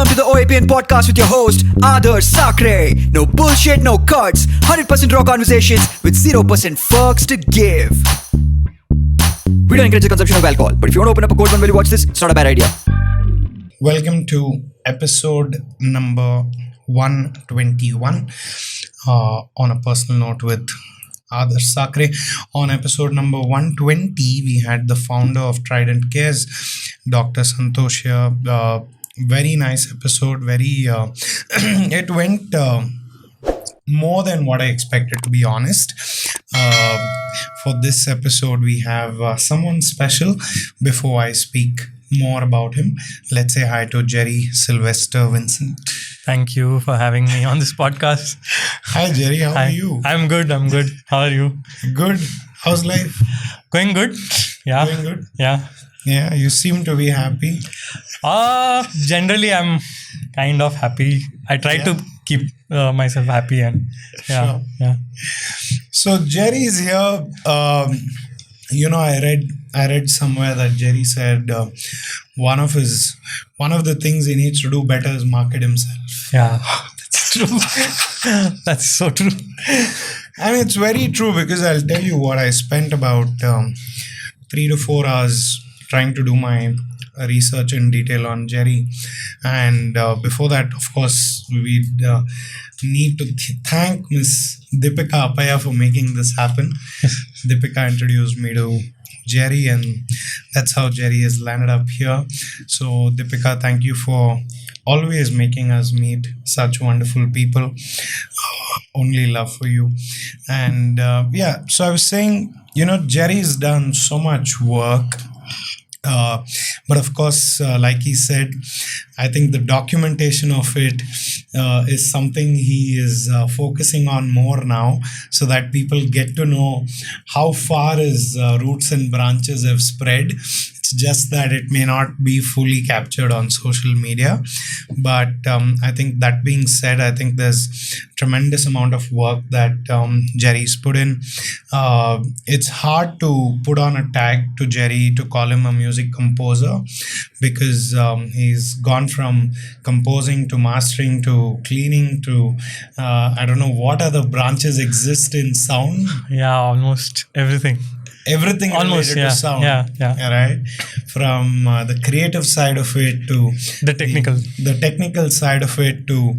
Welcome to the OAPN podcast with your host, Adarsh Sakare. No bullshit, no cuts. 100% raw conversations with 0% fucks to give. We don't encourage the consumption of alcohol, but if you want to open up a cold one while you watch this, it's not a bad idea. Welcome to episode number 121 on a personal note with Adarsh Sakare. On episode number 120, we had the founder of Trident Cares, Dr. Santosh here. Very nice episode. It went more than what I expected, to be honest. For this episode, we have someone special. Before I speak more about him, let's say hi to Jerry Sylvester Vincent. Thank you for having me on this podcast. Hi Jerry, how are you? I'm good. How are you? Good. How's life? Going good. Yeah. Going good? Yeah. You seem to be happy. Generally I'm kind of happy. I try to keep myself happy and Sure. Yeah. So Jerry is here. I read somewhere that Jerry said one of the things he needs to do better is market himself. Yeah. That's true. That's so true. And it's very true, because I'll tell you what, I spent about 3 to 4 hours trying to do my research in detail on Jerry. And before that, of course, we need to thank Miss Deepika Appaya for making this happen. Deepika introduced me to Jerry, and that's how Jerry has landed up here. So Deepika, thank you for always making us meet such wonderful people. Only love for you. And so I was saying, Jerry's done so much work. But of course, like he said, I think the documentation of it is something he is focusing on more now, so that people get to know how far his roots and branches have spread. It's just that it may not be fully captured on social media. But I think, that being said, I think there's tremendous amount of work that Jerry's put in. It's hard to put on a tag to Jerry to call him a music composer, because he's gone from composing to mastering to cleaning to I don't know what other branches exist in sound. Yeah, almost everything. Everything Almost, related to sound. Yeah. Right? From the creative side of it to The technical. the technical side of it to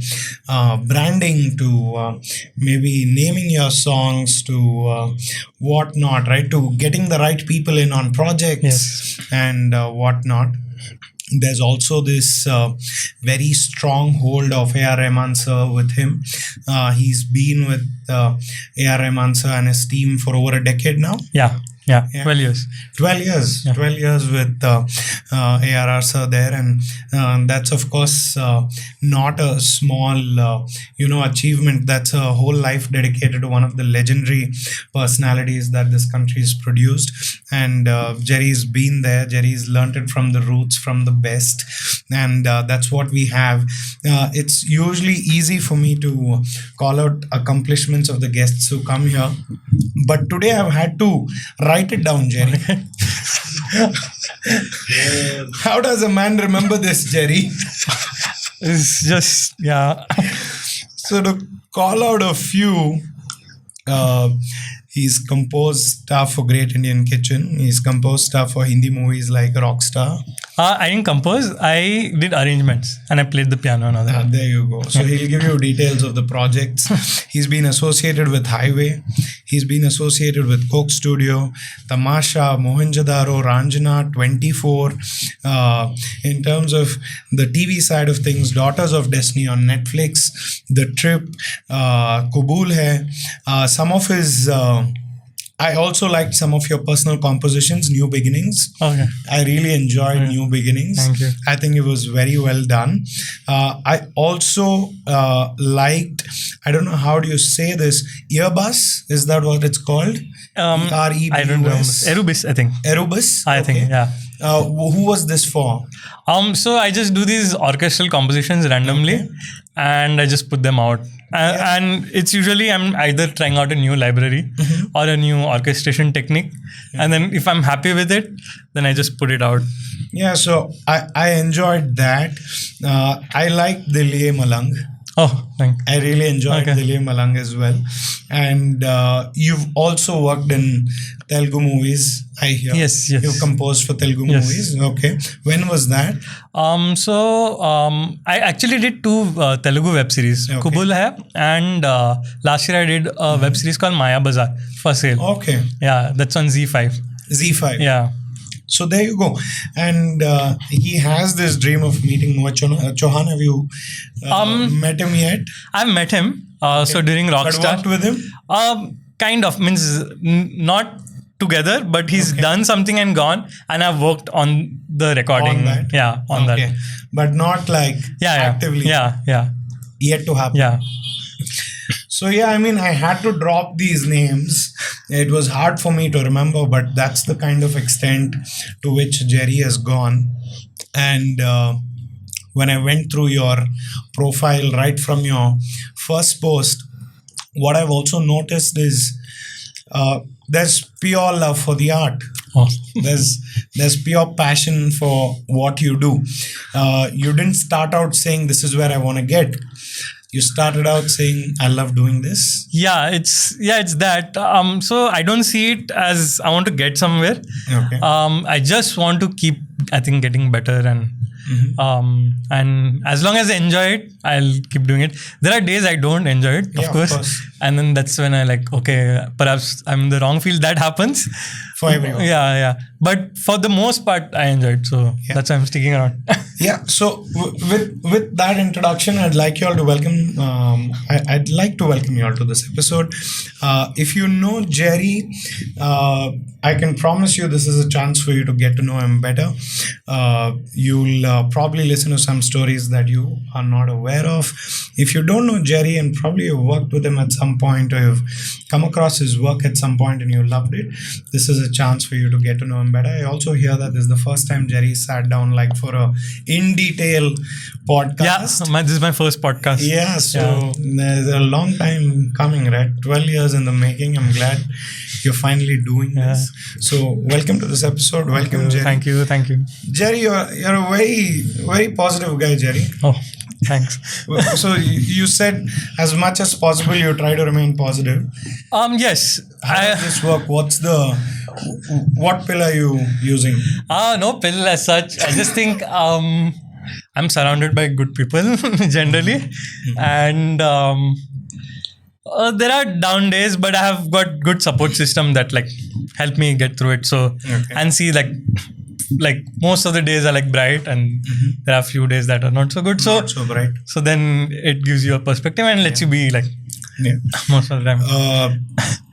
branding to maybe naming your songs to whatnot, right? To getting the right people in on projects and whatnot. There's also this very strong hold of A.R. Rahman sir with him. He's been with A.R. Rahman sir and his team for over a decade now. Yeah. 12 years. 12 years. Yeah. 12 years with ARR sir there. And that's, of course, not a small, achievement. That's a whole life dedicated to one of the legendary personalities that this country has produced. And Jerry's been there. Jerry's learned it from the roots, from the best. And that's what we have. It's usually easy for me to call out accomplishments of the guests who come here. But today I've had to write it down, Jerry. How does a man remember this, Jerry? It's just, So to call out a few, he's composed stuff for Great Indian Kitchen. He's composed stuff for Hindi movies like Rockstar. I didn't compose. I did arrangements and I played the piano and all that. There you go. So he'll give you details of the projects. He's been associated with Highway. He's been associated with Coke Studio, Tamasha, Mohenjo-daro, Ranjana, 24. In terms of the TV side of things, Daughters of Destiny on Netflix, The Trip, Kabul Hai. Some of his... I also liked some of your personal compositions, New Beginnings. Okay. I really enjoyed New Beginnings. Thank you. I think it was very well done. I also liked, I don't know how do you say this, Earbus? Is that what it's called? I don't remember. Erubis, I think. Erubus? I think, yeah. Who was this for? So I just do these orchestral compositions randomly, Okay. and I just put them out. Yeah. And it's usually I'm either trying out a new library or a new orchestration technique, and then if I'm happy with it, then I just put it out. Yeah, so I enjoyed that. I like Dilye Malang. Oh, thank. I really enjoyed Okay. Dilye Malang as well. And you've also worked in Telugu movies, I hear. Yes, yes. You composed for Telugu Yes. movies. Okay. When was that? I actually did two Telugu web series, Okay. Kubul Hai, and last year I did a web series called Maya Bazaar for sale. Okay. Yeah, that's on Z5. Z5. Yeah. So there you go. And he has this dream of meeting Noah Chauhan. Have you met him yet? I've met him. So during But Rockstar, worked with him? kind of means not together, but he's Okay. done something and gone, and I've worked on the recording. On that? Yeah, on Okay. that. But not like Yeah, actively yeah, yet to happen. yeah. So yeah, I mean, I had to drop these names. It was hard for me to remember, but that's the kind of extent to which Jerry has gone. And when I went through your profile right from your first post, what I've also noticed is there's pure love for the art. Oh. There's pure passion for what you do. You didn't start out saying this is where I want to get. You started out saying I love doing this. It's that. So I don't see it as I want to get somewhere. Okay. I just want to keep, I think, getting better, and as long as I enjoy it, I'll keep doing it. There are days I don't enjoy it, Yeah, of of course, course. and then that's when I like, okay, perhaps I'm in the wrong field. That happens For everyone. Yeah. But for the most part, I enjoy it, so Yeah. that's why I'm sticking around. Yeah. So with that introduction, I'd like you all to welcome. I'd like to welcome you all to this episode. If you know Jerry, I can promise you this is a chance for you to get to know him better. You'll probably listen to some stories that you are not aware of. If you don't know Jerry and probably you've worked with him at some point or you've come across his work at some point and you loved it, this is a chance for you to get to know him better. I also hear that this is the first time Jerry sat down like for a in detail podcast. This is my first podcast. Yeah, so there's a long time coming, right? 12 years in the making. I'm glad you're finally doing this. So welcome to this episode. Welcome, Jerry. Thank you. Jerry, you're a very, very positive guy, Jerry. Oh, thanks. So you said as much as possible you try to remain positive. Yes. How does this work? What pill are you using? No pill as such. I just think I'm surrounded by good people generally, and there are down days, but I have got good support system that like help me get through it. So and see like most of the days are like bright, and there are a few days that are not so good. So Not so bright. So then it gives you a perspective and lets you be like most of the time.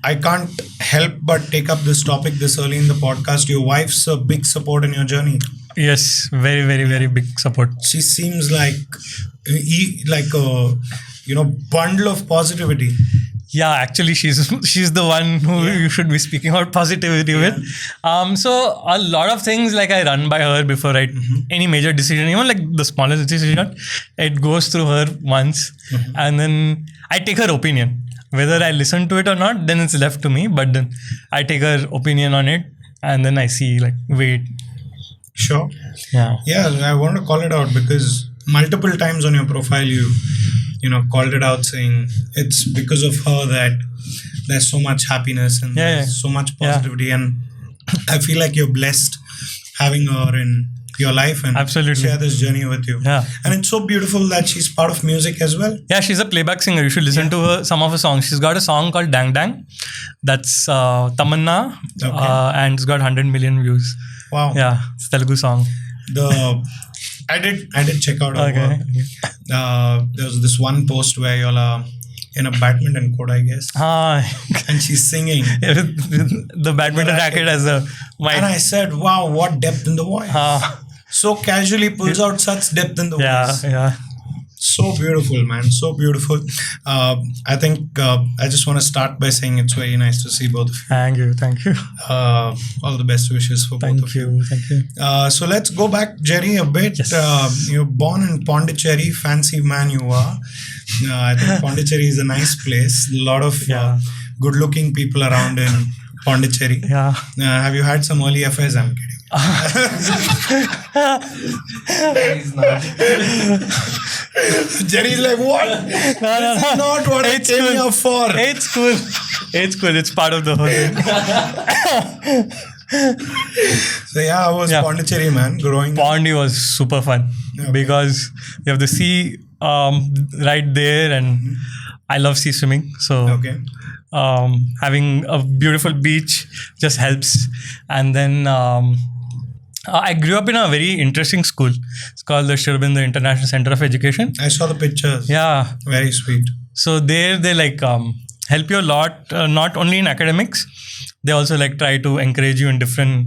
I can't help but take up this topic this early in the podcast. Your wife's a big support in your journey. Yes, very, very, very big support. She seems like a bundle of positivity. Yeah, actually, she's the one who you should be speaking about positivity with. So a lot of things like I run by her before any major decision, even like the smallest decision, it goes through her once, and then I take her opinion. Whether I listen to it or not, then it's left to me. But then I take her opinion on it, and then I see like, wait. Sure. Yeah. Yeah, I want to call it out because multiple times on your profile you called it out saying it's because of her that there's so much happiness and there's so much positivity, and I feel like you're blessed having her in your life and Absolutely. share this journey with you. Yeah. And it's so beautiful that she's part of music as well. Yeah, she's a playback singer. You should listen to her, some of her songs. She's got a song called Dang Dang. That's Tamanna, and it's got 100 million views. Wow. Yeah, it's a Telugu song. I did check out her work. There was this one post where y'all are in a badminton court, I guess, and she's singing the badminton racket as a mic. And I said, wow, what depth in the voice. So casually pulls out such depth in the voice. Yeah. So beautiful, man. So beautiful. I think I just want to start by saying it's very nice to see both of you. Thank you. Thank you. All the best wishes for both of you. Thank you. So let's go back, Jerry, a bit. Yes. You're born in Pondicherry, fancy man you are. I think Pondicherry is a nice place. A lot of good-looking people around in Pondicherry. Yeah. Have you had some early affairs? I'm kidding. Jerry's like, what? This is not what I came here for. It's cool. It's cool. It's part of the whole thing. So I was Pondicherry, man, growing up. Pondi was super fun because you have the sea right there, and I love sea swimming. So having a beautiful beach just helps. And then I grew up in a very interesting school. It's called the Sri Aurobindo International Center of Education. I saw the pictures. Yeah. Very sweet. So there they like help you a lot, not only in academics. They also like try to encourage you in different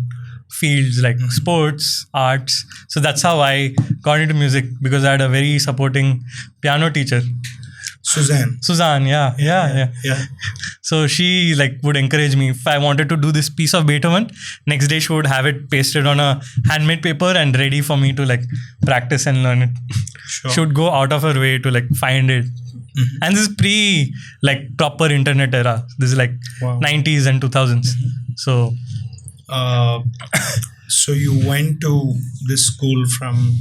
fields like sports, arts. So that's how I got into music, because I had a very supporting piano teacher. Suzanne, yeah. So she like would encourage me if I wanted to do this piece of Beethoven. Next day she would have it pasted on a handmade paper and ready for me to like practice and learn it. Sure. She would go out of her way to like find it. And this is pre like proper internet era. This is like 90s and 2000s. So so you went to this school from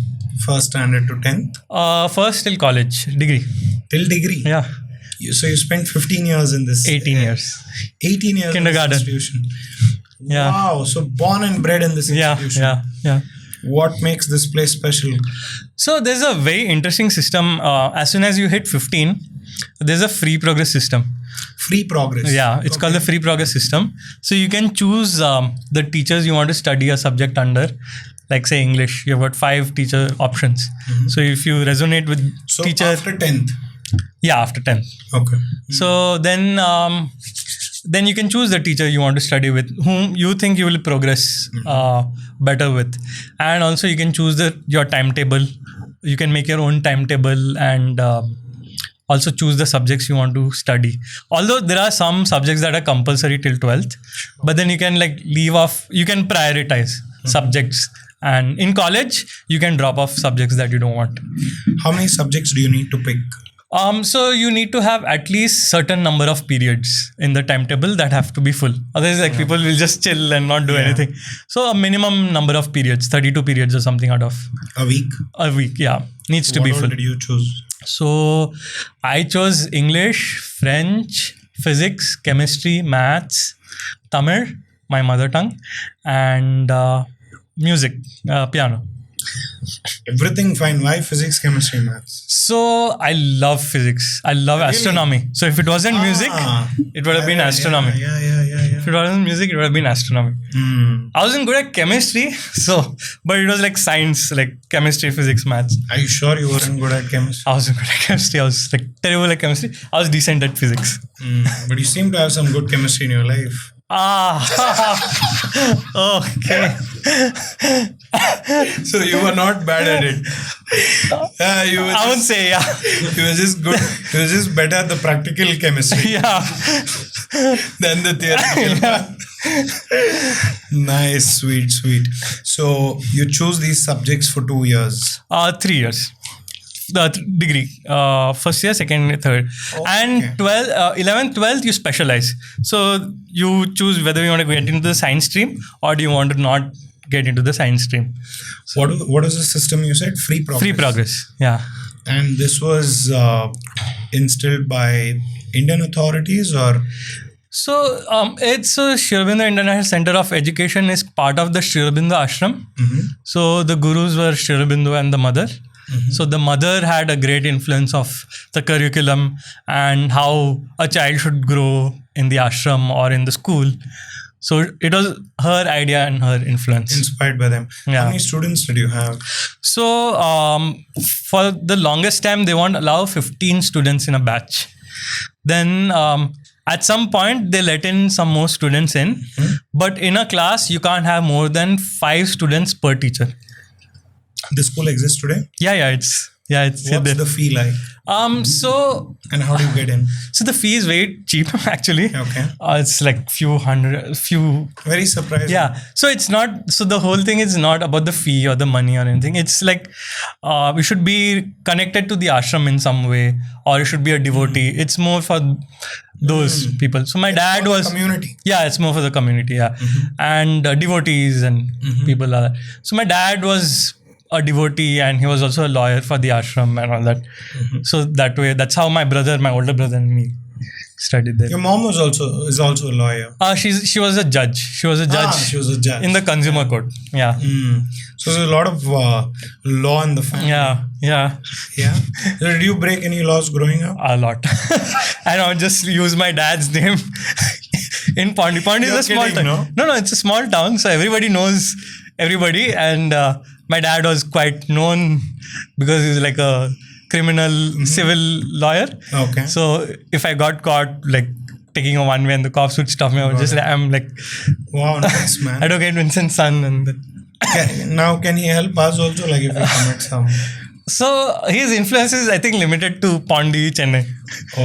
first standard to 10th? First till college, degree. Till degree? Yeah. So you spent 15 years in this? 18 years. 18 years Kindergarten. in this institution. Yeah. Wow. So born and bred in this institution. Yeah. What makes this place special? So there's a very interesting system. As soon as you hit 15, there's a free progress system. Free progress? Yeah, it's called the free progress system. So you can choose the teachers you want to study a subject under. Like say English, you've got 5 teacher options. So if you resonate with teacher... after 10th? Yeah, after 10th. Okay. So then you can choose the teacher you want to study with, whom you think you will progress better with. And also you can choose your timetable. You can make your own timetable and also choose the subjects you want to study. Although there are some subjects that are compulsory till 12th, but then you can like leave off, you can prioritize subjects. And in college, you can drop off subjects that you don't want. How many subjects do you need to pick? So you need to have at least certain number of periods in the timetable that have to be full. Otherwise, like people will just chill and not do anything. So a minimum number of periods, 32 periods or something out of a week. Needs to be full. What did you choose? So I chose English, French, physics, chemistry, maths, Tamil, my mother tongue, and music, piano. Everything fine. Why physics, chemistry, maths? So I love physics. I love astronomy. So if it wasn't music, it would have been astronomy. Yeah. If it wasn't music, it would have been astronomy. I wasn't good at chemistry, but it was like science, like chemistry, physics, maths. Are you sure you weren't good at chemistry? I wasn't good at chemistry. I was like terrible at chemistry. I was decent at physics. But you seem to have some good chemistry in your life. Okay. So you were not bad at it. I would say, yeah. You were just good. You were just better at the practical chemistry. Yeah. Than the theoretical. Nice, sweet. So you choose these subjects for 2 years. 3 years. The degree, first year, second year, third, and 11th, 12th you specialize. So you choose whether you want to get into the science stream or do you want to not get into the science stream. So what is the system you said? Free progress. Free progress, yeah. And this was instilled by Indian authorities or? So it's Sri Aurobindo International Center of Education is part of the Sri Aurobindo Ashram. So the gurus were Sri Aurobindo and the mother. So the mother had a great influence of the curriculum and how a child should grow in the ashram or in the school. So it was her idea and her influence. Inspired by them. Yeah. How many students did you have? So for the longest time, they won't allow 15 students in a batch. Then at some point, they let in some more students in. But in a class, you can't have more than 5 students per teacher. The school exists today? Yeah, it's Yeah, it's What's the fee like? So And how do you get in? the fee is very cheap actually. Okay. It's like few. Very surprising. Yeah. So it's not. So the whole thing is not about the fee or the money or anything. It's like we should be connected to the ashram in some way, or you should be a devotee. It's more for those people. So my dad was community. Yeah, it's more for the community. Yeah, and devotees and people are. So my dad was a devotee, and he was also a lawyer for the ashram and all that. So that way, that's how my older brother, and me studied there. Your mom is also a lawyer. She was a judge. She was a judge. She was a judge in the consumer court. Yeah. So there's a lot of law in the family. Yeah. Yeah. So did you break any laws growing up? A lot. And I would just use my dad's name in Pondi. Pondi is a small town. No, it's a small town, so everybody knows everybody. And my dad was quite known because he's like a criminal civil lawyer. Okay. So if I got caught like taking a one way and the cops would stop me, I'm like, wow, nice man. Advocate Vincent's son. And now can he help us also, like if we commit some? So his influence is, I think, limited to Pondi, Chennai.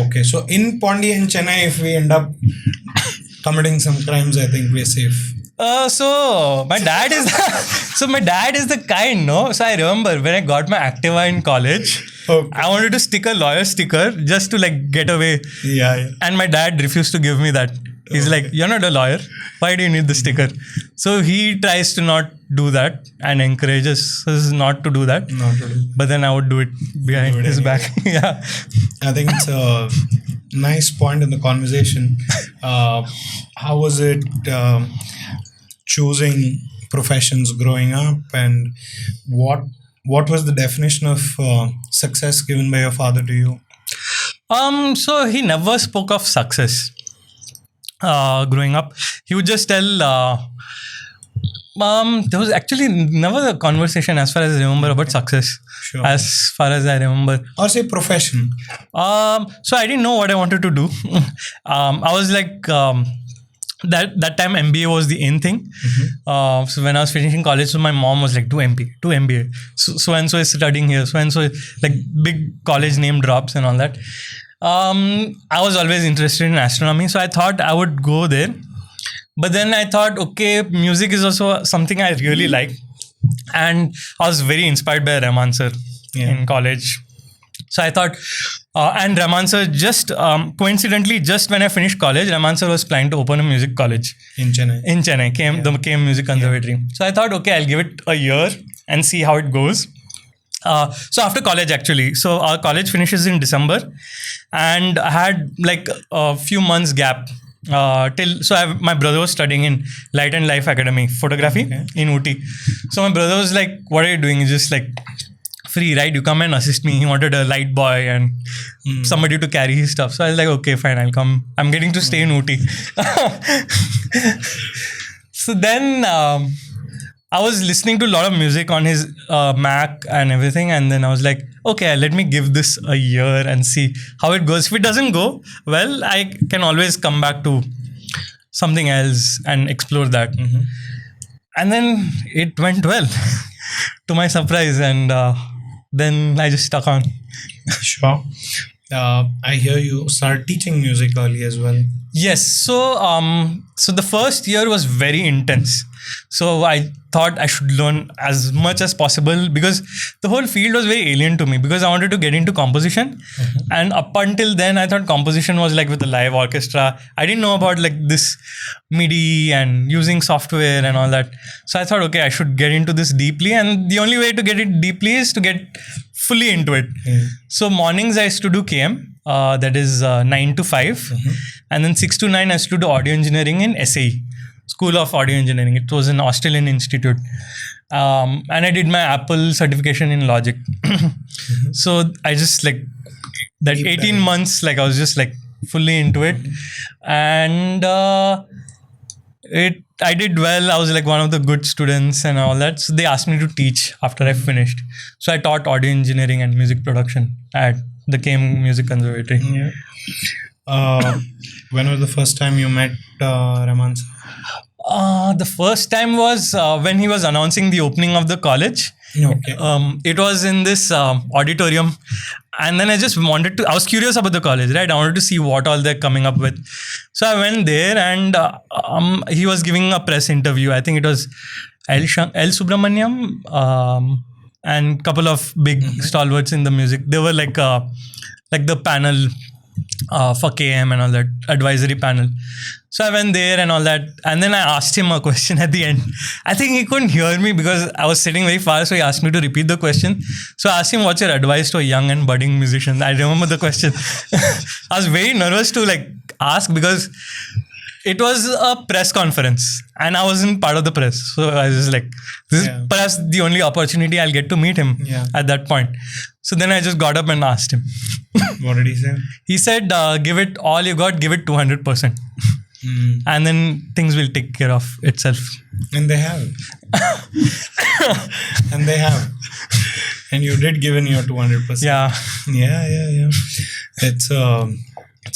Okay, so in Pondi and Chennai, if we end up committing some crimes, I think we're safe. So my dad is the kind, no? So I remember when I got my Activa in college, I wanted to stick a lawyer sticker just to like get away. Yeah. And my dad refused to give me that. He's like, you're not a lawyer. Why do you need the sticker? So he tries to not do that and encourages us not to do that. But then I would do it behind his back. Yeah. I think it's a nice point in the conversation. How was it choosing professions growing up, and what was the definition of success given by your father to you? So he never spoke of success. Growing up, he would just tell. There was actually never a conversation, as far as I remember, about success. Sure. As far as I remember, or say profession. So I didn't know what I wanted to do. I was like. That time MBA was the in thing. So when I was finishing college, so my mom was like, do MBA. So and so is studying here. So and so, like big college name drops and all that. I was always interested in astronomy, so I thought I would go there. But then I thought, okay, music is also something I really like. And I was very inspired by Rahman sir in college. So I thought, and Rahman sir just coincidentally, just when I finished college, Rahman sir was planning to open a music college in Chennai. The KM Music Conservatory. So I thought, okay, I'll give it a year and see how it goes. So after college, actually, so our college finishes in December, and I had like a few months gap my brother was studying in Light and Life Academy photography in Ooty. So my brother was like, what are you doing? He's just like, free, right? You come and assist me. He wanted a light boy and somebody to carry his stuff. So I was like, okay, fine, I'll come. I'm getting to stay in Ooty. So then I was listening to a lot of music on his Mac and everything. And then I was like, okay, let me give this a year and see how it goes. If it doesn't go well, I can always come back to something else and explore that. And then it went well, to my surprise. And then I just stuck on. Sure. I hear you started teaching music early as well. Yes. So the first year was very intense. So I thought I should learn as much as possible because the whole field was very alien to me because I wanted to get into composition. And up until then, I thought composition was like with a live orchestra. I didn't know about like this MIDI and using software and all that. So I thought, okay, I should get into this deeply. And the only way to get it deeply is to get fully into it. So mornings I used to do KM. That is 9 to 5. And then 6 to 9 I used to do audio engineering in SAE. School of Audio Engineering. It was an Australian institute. And I did my Apple certification in Logic. So I just like that 18 months, like I was just like fully into it. And I did well. I was like one of the good students and all that. So they asked me to teach after I finished. So I taught audio engineering and music production at the KM Music Conservatory. When was the first time you met Rahman? The first time was when he was announcing the opening of the college. Okay. It was in this auditorium, and then I was curious about the college, right? I wanted to see what all they're coming up with. So I went there, and he was giving a press interview. I think it was L. Subramaniam, and couple of big stalwarts in the music. They were like the panel for KM and all that, advisory panel. So I went there and all that, and then I asked him a question at the end. I think he couldn't hear me because I was sitting very far, so he asked me to repeat the question. So I asked him, "What's your advice to a young and budding musician?" I remember the question. I was very nervous to ask because it was a press conference and I wasn't part of the press. So I was just like, this is perhaps the only opportunity I'll get to meet him at that point. So then I just got up and asked him. What did he say? He said, give it all you got, give it 200%. And then things will take care of itself. And they have. And they have. And you did give in your 200%. Yeah. Yeah. It's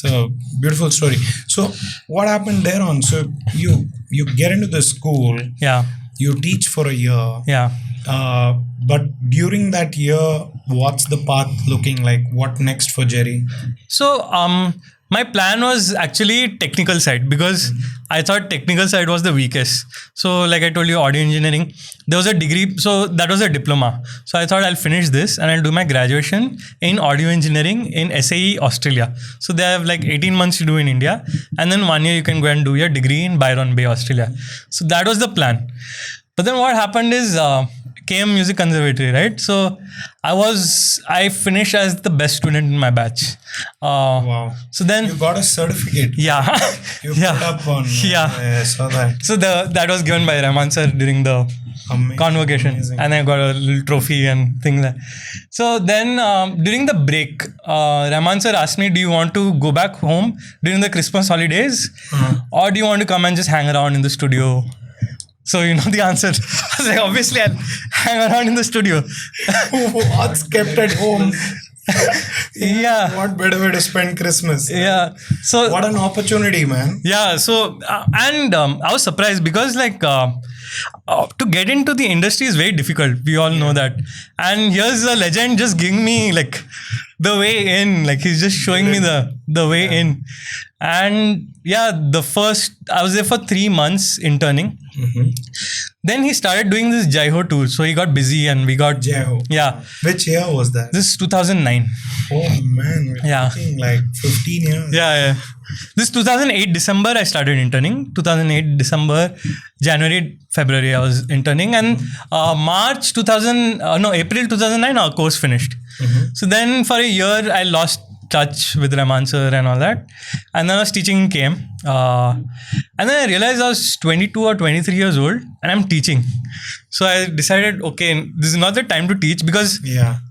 a beautiful story. So what happened there on? So you get into the school. Yeah. You teach for a year. Yeah. But during that year, what's the path looking like? What next for Jerry? So, my plan was actually technical side because I thought technical side was the weakest. So, like I told you, audio engineering, there was a degree. So, that was a diploma. So, I thought I'll finish this and I'll do my graduation in audio engineering in SAE, Australia. So, they have 18 months to do in India. And then 1 year you can go and do your degree in Byron Bay, Australia. So, that was the plan. But then what happened is KM Music Conservatory, right? So I finished as the best student in my batch. Wow. So then you got a certificate. Yeah. You put up on. I saw that. So that was given by Rahman sir during the convocation. Amazing. And I got a little trophy and things like that. So then during the break, Rahman sir asked me, do you want to go back home during the Christmas holidays? Or do you want to come and just hang around in the studio? So you know the answer. I was like, obviously I'll hang around in the studio. What's kept at home? Yeah. What better way to spend Christmas? Yeah. So what an opportunity, man. Yeah. So and I was surprised because to get into the industry is very difficult. We all know that. And here's a legend just giving me the way in. He's just showing me the way in. And I was there for 3 months interning. Then he started doing this Jaiho tour. So he got busy and we got Jaiho. Yeah. Which year was that? This is 2009. Oh man, we're talking 15 years. Yeah. This 2008 December I started interning. 2008 December, January, February I was interning, and April 2009 our course finished. So then for a year I lost touch with Rahman sir and all that, and then I was teaching in KM, and then I realized I was 22 or 23 years old and I'm teaching. So I decided, okay, this is not the time to teach because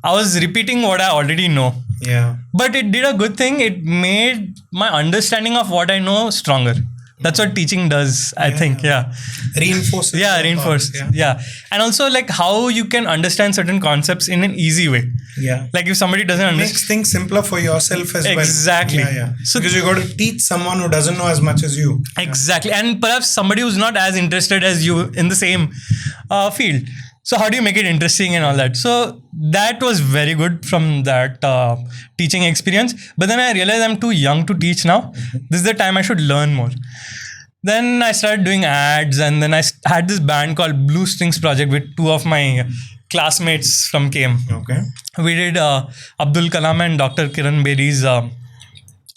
I was repeating what I already know. Yeah. But it did a good thing. It made my understanding of what I know stronger. That's what teaching does, I think. Yeah. Reinforces. Yeah, reinforce. Yeah. And also how you can understand certain concepts in an easy way. Yeah. If somebody doesn't understand. Makes things simpler for yourself as well. Exactly. Yeah. So because you got to teach someone who doesn't know as much as you. Exactly. And perhaps somebody who's not as interested as you in the same field. So how do you make it interesting and all that? So that was very good from that teaching experience. But then I realized I'm too young to teach now. This is the time I should learn more. Then I started doing ads, and then I had this band called Blue Strings Project with 2 of my classmates from KM. Okay. We did Abdul Kalam and Dr. Kiran Bedi's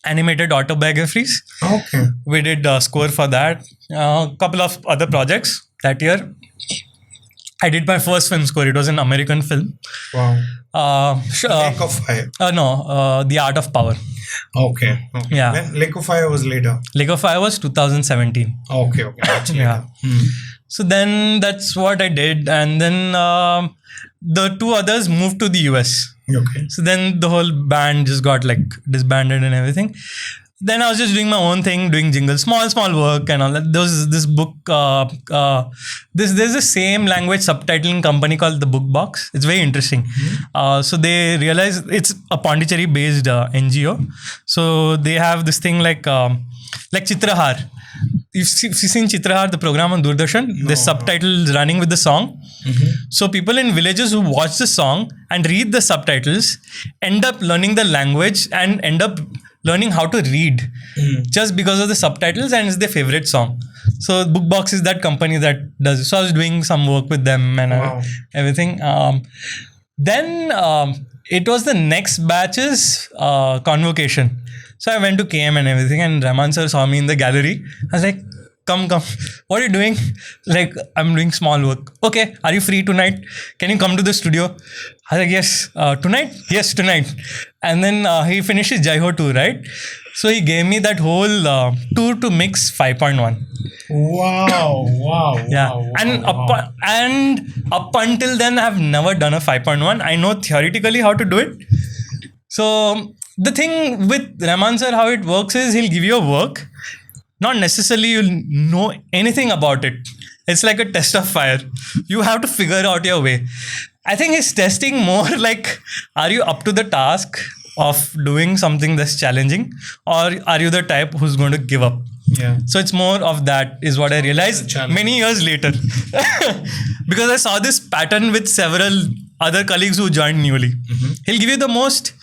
animated autobiographies. Okay. We did score for that. A couple of other projects that year. I did my first film score. It was an American film. Wow. Lake of Fire. The Art of Power. Okay. Yeah. Then Lake of Fire was later. Lake of Fire was 2017. Okay. Yeah. So then that's what I did. And then the 2 others moved to the US. Okay. So then the whole band just got disbanded and everything. Then I was just doing my own thing, doing jingles, small work and all that. There was this book, there's the same language subtitling company called The Book Box. It's very interesting. So they realized it's a Pondicherry based NGO. So they have this thing like Chitrahar. you've seen Chitrahar, the program on Doordarshan? No, The subtitles running with the song. So people in villages who watch the song and read the subtitles end up learning the language and end up learning how to read just because of the subtitles, and it's their favorite song. So Bookbox is that company that does it. So I was doing some work with them and Wow. everything. Then it was the next batch's convocation. So I went to KM and everything, and Rahman sir saw me in the gallery. I was like, come. What are you doing? Like, I'm doing small work. Okay, are you free tonight? Can you come to the studio? I was like, yes. Tonight? Yes, tonight. And then he finished his Jai Ho tour, right? So he gave me that whole tour to mix 5.1. Wow. Yeah. Wow, and wow. up until then, I've never done a 5.1. I know theoretically how to do it. So the thing with Rahman sir, how it works is he'll give you a work. Not necessarily you'll know anything about it. It's like a test of fire. You have to figure out your way. I think he's testing more like, are you up to the task of doing something that's challenging, or are you the type who's going to give up? Yeah. So it's more of that is what I realized challenge. many years later. Because I saw this pattern with several other colleagues who joined newly. He'll give you the most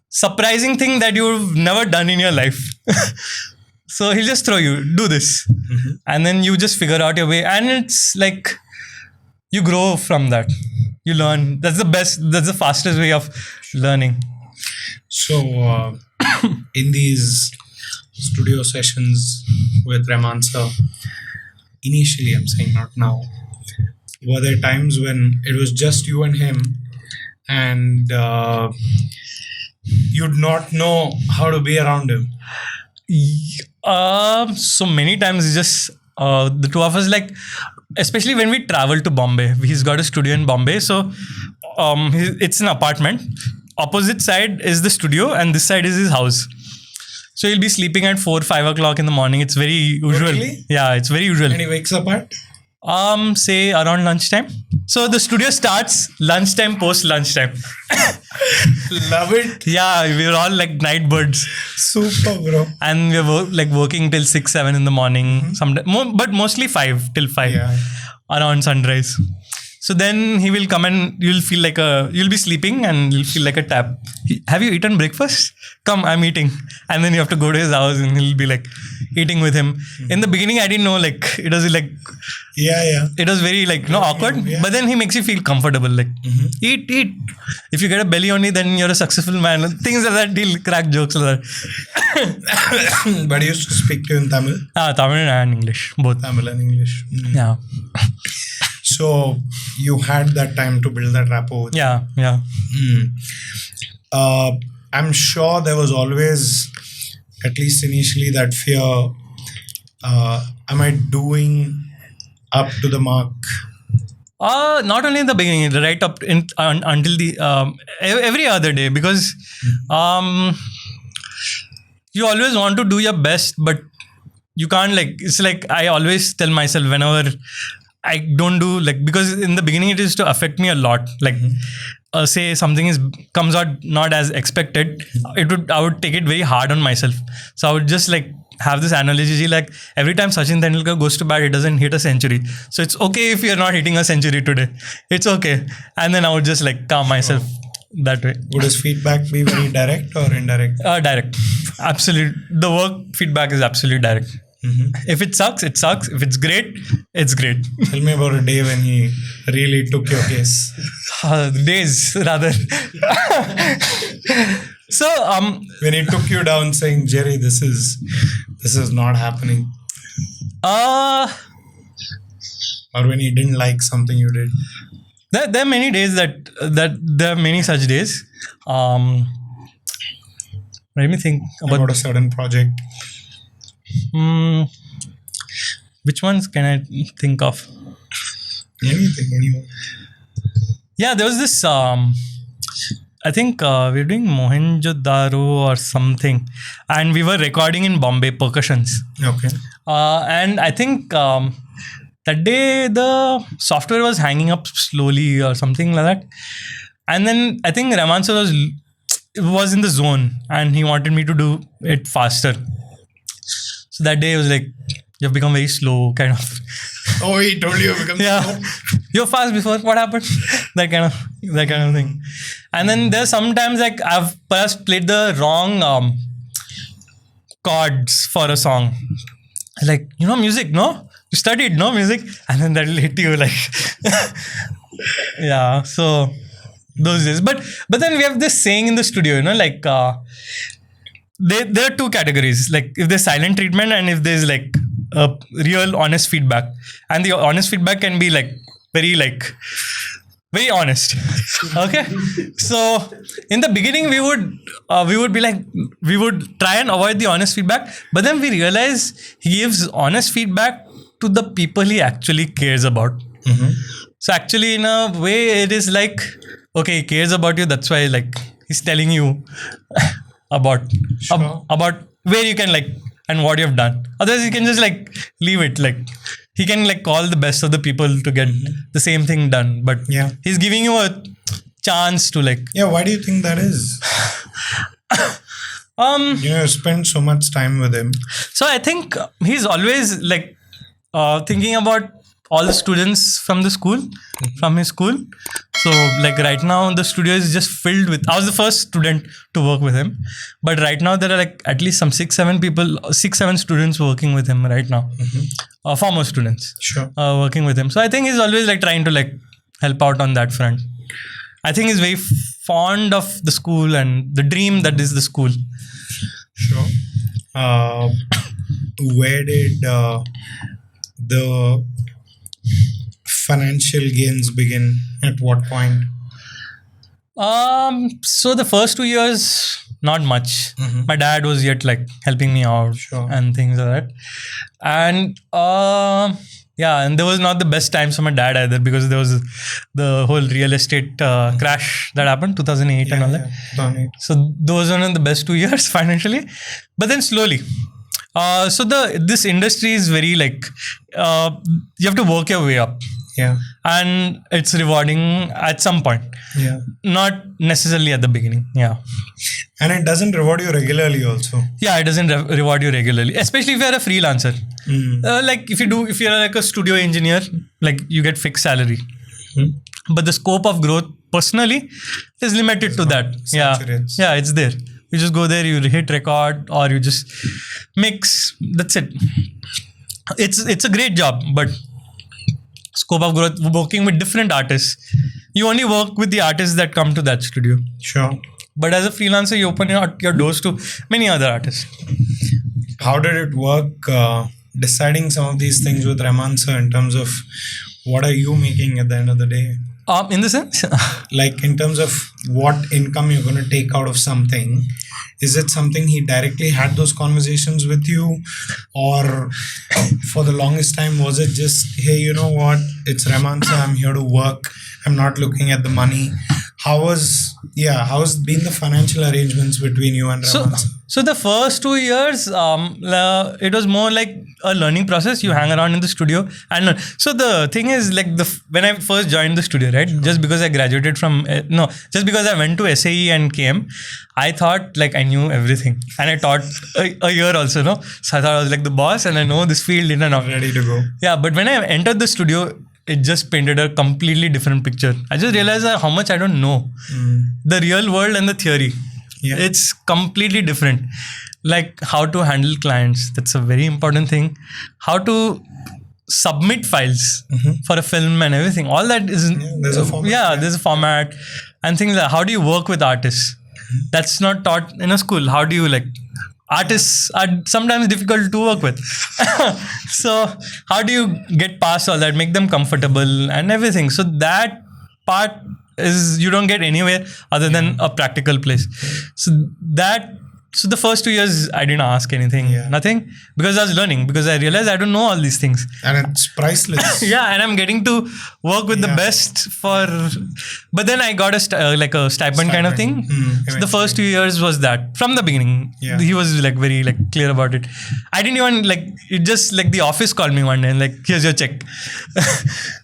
surprising thing that you've never done in your life. So he'll just throw you, do this. And then you just figure out your way. And it's like, you grow from that. You learn. That's the fastest way of learning. So, in these studio sessions with Rahman sir, initially, I'm saying not now, were there times when it was just you and him, and you'd not know how to be around him? So many times it's just the two of us, like, especially when we travel to Bombay. He's got a studio in Bombay, so it's an apartment. Opposite side is the studio, and this side is his house. So he'll be sleeping at 4-5 o'clock in the morning. It's very usual. Really? Yeah, it's very usual. And he wakes up at? Say around lunchtime. So the studio starts lunchtime, post lunchtime. Love it. Yeah, we're all like night birds. Super, bro. And we're working till 6-7 in the morning. But mostly 5 till 5 Yeah. around sunrise. So then he will come and you'll be sleeping and you'll feel like a tap. Have you eaten breakfast? Come, I'm eating. And then you have to go to his house and he'll be like eating with him. In the beginning, I didn't know, like, it was like, Yeah. it was very like, no, awkward. Yeah. But then he makes you feel comfortable. Like, eat. If you get a belly only, then you're a successful man. Things like that, he'll crack jokes like that. But he used to speak to you in Tamil? Tamil and English, both. Tamil and English. Yeah. So, you had that time to build that rapport with Yeah. I'm sure there was always, at least initially, that fear. Am I doing up to the mark? Not only in the beginning, right up until the every other day, because you always want to do your best, but you can't, like, it's like I always tell myself whenever I don't do, like, because in the beginning it used to affect me a lot. Like, say something comes out not as expected, I would take it very hard on myself. So I would just like have this analogy, like every time Sachin Tendulkar goes to bat, he doesn't hit a century. So it's okay if you're not hitting a century today. It's okay. And then I would just like calm myself that way. Would his feedback be very direct or indirect? Direct. Absolute. The work feedback is absolutely direct. If it sucks, it sucks. If it's great, it's great. Tell me about a day when he really took your case. Days, rather. So, When he took you down saying, Jerry, this is not happening. Or when he didn't like something you did. There are many days that there are many such days. Let me think About a certain project. Which ones can I think of? Anyone. Yeah, there was this. I think we were doing Mohenjo-daro or something, and we were recording in Bombay percussions. Okay. And I think that day the software was hanging up slowly or something like that. And then I think Rahman sir was in the zone and he wanted me to do it faster. So that day I was like, You've become very slow, kind of. Oh, he told you become Yeah, slow? you're fast before. What happened? that kind of thing. And then there's sometimes like I've perhaps played the wrong chords for a song. Like, music, no? You studied, no, music? And then that'll hit you like, yeah. So those days. But then we have this saying in the studio, like there are two categories. Like if there's silent treatment and if there's like a real honest feedback. And the honest feedback can be like very honest. Okay. So in the beginning we would be like, we would try and avoid the honest feedback, but then we realize he gives honest feedback to the people he actually cares about. So actually in a way it is like, okay, he cares about you, that's why like he's telling you about about where you can like and what you have done. Otherwise you can just like leave it. Like he can like call the best of the people to get the same thing done, but Yeah. he's giving you a chance to like Yeah, why do you think that is? You spend so much time with him. so I think he's always like thinking about all the students from the school, from his school. So like right now the studio is just filled with, I was the first student to work with him, but right now there are like at least some 6-7 students working with him right now. Former students Sure. working with him. So I think he's always like trying to like help out on that front. I think he's very fond of the school and the dream that is the school. Sure. Where did the financial gains begin? At what point? So the first 2 years, not much. My dad was yet like helping me out Sure. and things like that. And yeah, and there was not the best times for my dad either, because there was the whole real estate crash that happened 2008 and all that. So those were not the best 2 years financially, but then slowly. So this industry is very like you have to work your way up. Yeah. And it's rewarding at some point. Yeah. Not necessarily at the beginning. Yeah. And it doesn't reward you regularly also. Yeah, it doesn't reward you regularly, especially if you're a freelancer. Like if you're like a studio engineer, like you get fixed salary. But the scope of growth personally is limited to that. Yeah. saturates. Yeah, it's there. You just go there, you hit record, or you just mix. That's it. It's a great job, but scope of growth, working with different artists. You only work with the artists that come to that studio. Sure. But as a freelancer, you open your doors to many other artists. How did it work deciding some of these things with Rahman sir in terms of what are you making at the end of the day? In the sense? Like in terms of what income you're going to take out of something, is it something he directly had those conversations with you, or for the longest time was it just, hey, you know what, it's Rahman sir, I'm here to work, I'm not looking at the money? How's been the financial arrangements between you and Rahman sir? So the first 2 years, it was more like a learning process. You hang around in the studio and learn. So the thing is, like when I first joined the studio, right? Just because I graduated from just because I went to SAE and came, I thought like I knew everything, and I taught a year also, no. So I thought I was like the boss, and I know this field in and out. Ready to go. Yeah, but when I entered the studio, it just painted a completely different picture. I just realized how much I don't know. The real world and the theory. Yeah. It's completely different. Like how to handle clients. That's a very important thing. How to submit files for a film and everything. All that is... there's a format. Yeah, there's a format and things like how do you work with artists? That's not taught in a school. How do you like... Artists are sometimes difficult to work with. So how do you get past all that, make them comfortable and everything? So that part is you don't get anywhere other than a practical place. So the first 2 years I didn't ask anything, nothing, because I was learning, because I realized I don't know all these things. And it's priceless. Yeah, and I'm getting to work with the best but then I got a stipend kind of thing. So the first 2 years was that from the beginning. Yeah. He was like very like clear about it. I didn't even like it, just like the office called me one day and like, here's your check.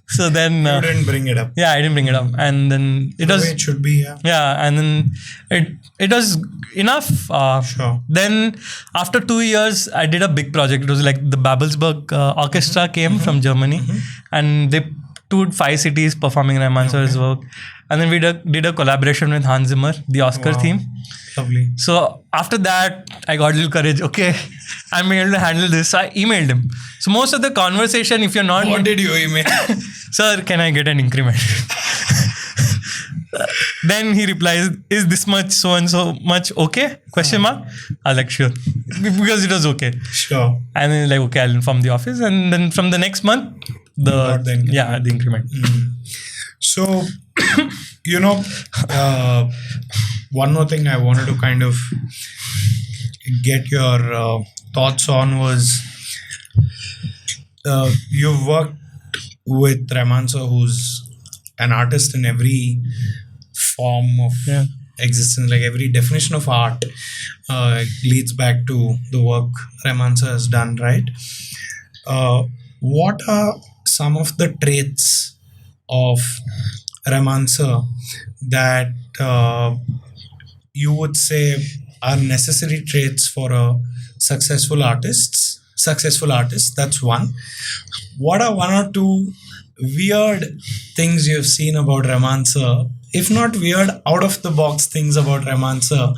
So then You didn't bring it up. yeah, I didn't bring it up, and then it The was way it should be, yeah. yeah, and then it was enough. Sure. Then after 2 years, I did a big project. It was like the Babelsberg Orchestra came from Germany, and they toured 5 cities performing Rahman sir's work. And then we did a collaboration with Hans Zimmer, the Oscar Wow. theme. Lovely. So after that, I got a little courage. Okay, I'm able to handle this. So I emailed him. So most of the conversation, if you're not, What did you email? sir, can I get an increment? Then he replies, is this much so and so much okay? Question mark. I was like, sure, because it was okay. Sure. And then like, okay, I'll inform the office. And then from the next month, got the increment. the increment. So, one more thing I wanted to kind of get your thoughts on was you've worked with Rahman sir, who's an artist in every form of existence, like every definition of art leads back to the work Rahman sir has done, right? What are some of the traits of Rahman sir that you would say are necessary traits for a successful artist? That's one. What are one or two weird things you've seen about Rahman sir? If not weird, out of the box things about Rahman sir,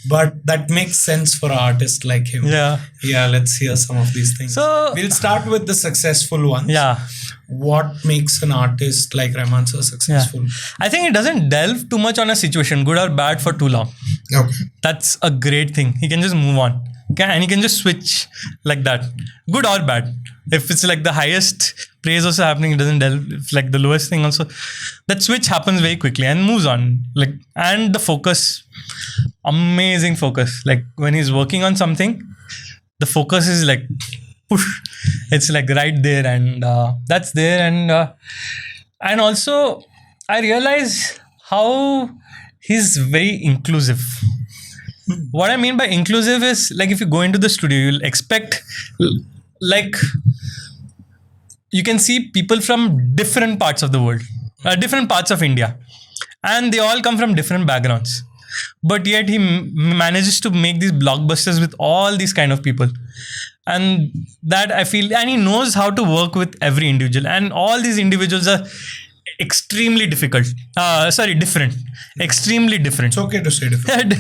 but that makes sense for an artist like him. Yeah. Yeah, let's hear some of these things. So- we'll start with the successful ones. Yeah. What makes an artist like Rahman sir successful? I think it doesn't delve too much on a situation, good or bad, for too long. Okay. That's a great thing. He can just move on. Okay? And he can just switch like that. Good or bad. If it's like the highest praise also happening, it doesn't delve. If like the lowest thing also, that switch happens very quickly and moves on. Like, and the focus, amazing focus. Like when he's working on something, the focus is like push. It's like right there, and that's there. And also I realize how he's very inclusive. What I mean by inclusive is like if you go into the studio, you'll expect like you can see people from different parts of the world, different parts of India, and they all come from different backgrounds. But yet he manages to make these blockbusters with all these kind of people. And that I feel, and he knows how to work with every individual. And all these individuals are extremely difficult. Different. Extremely different. It's okay to say different.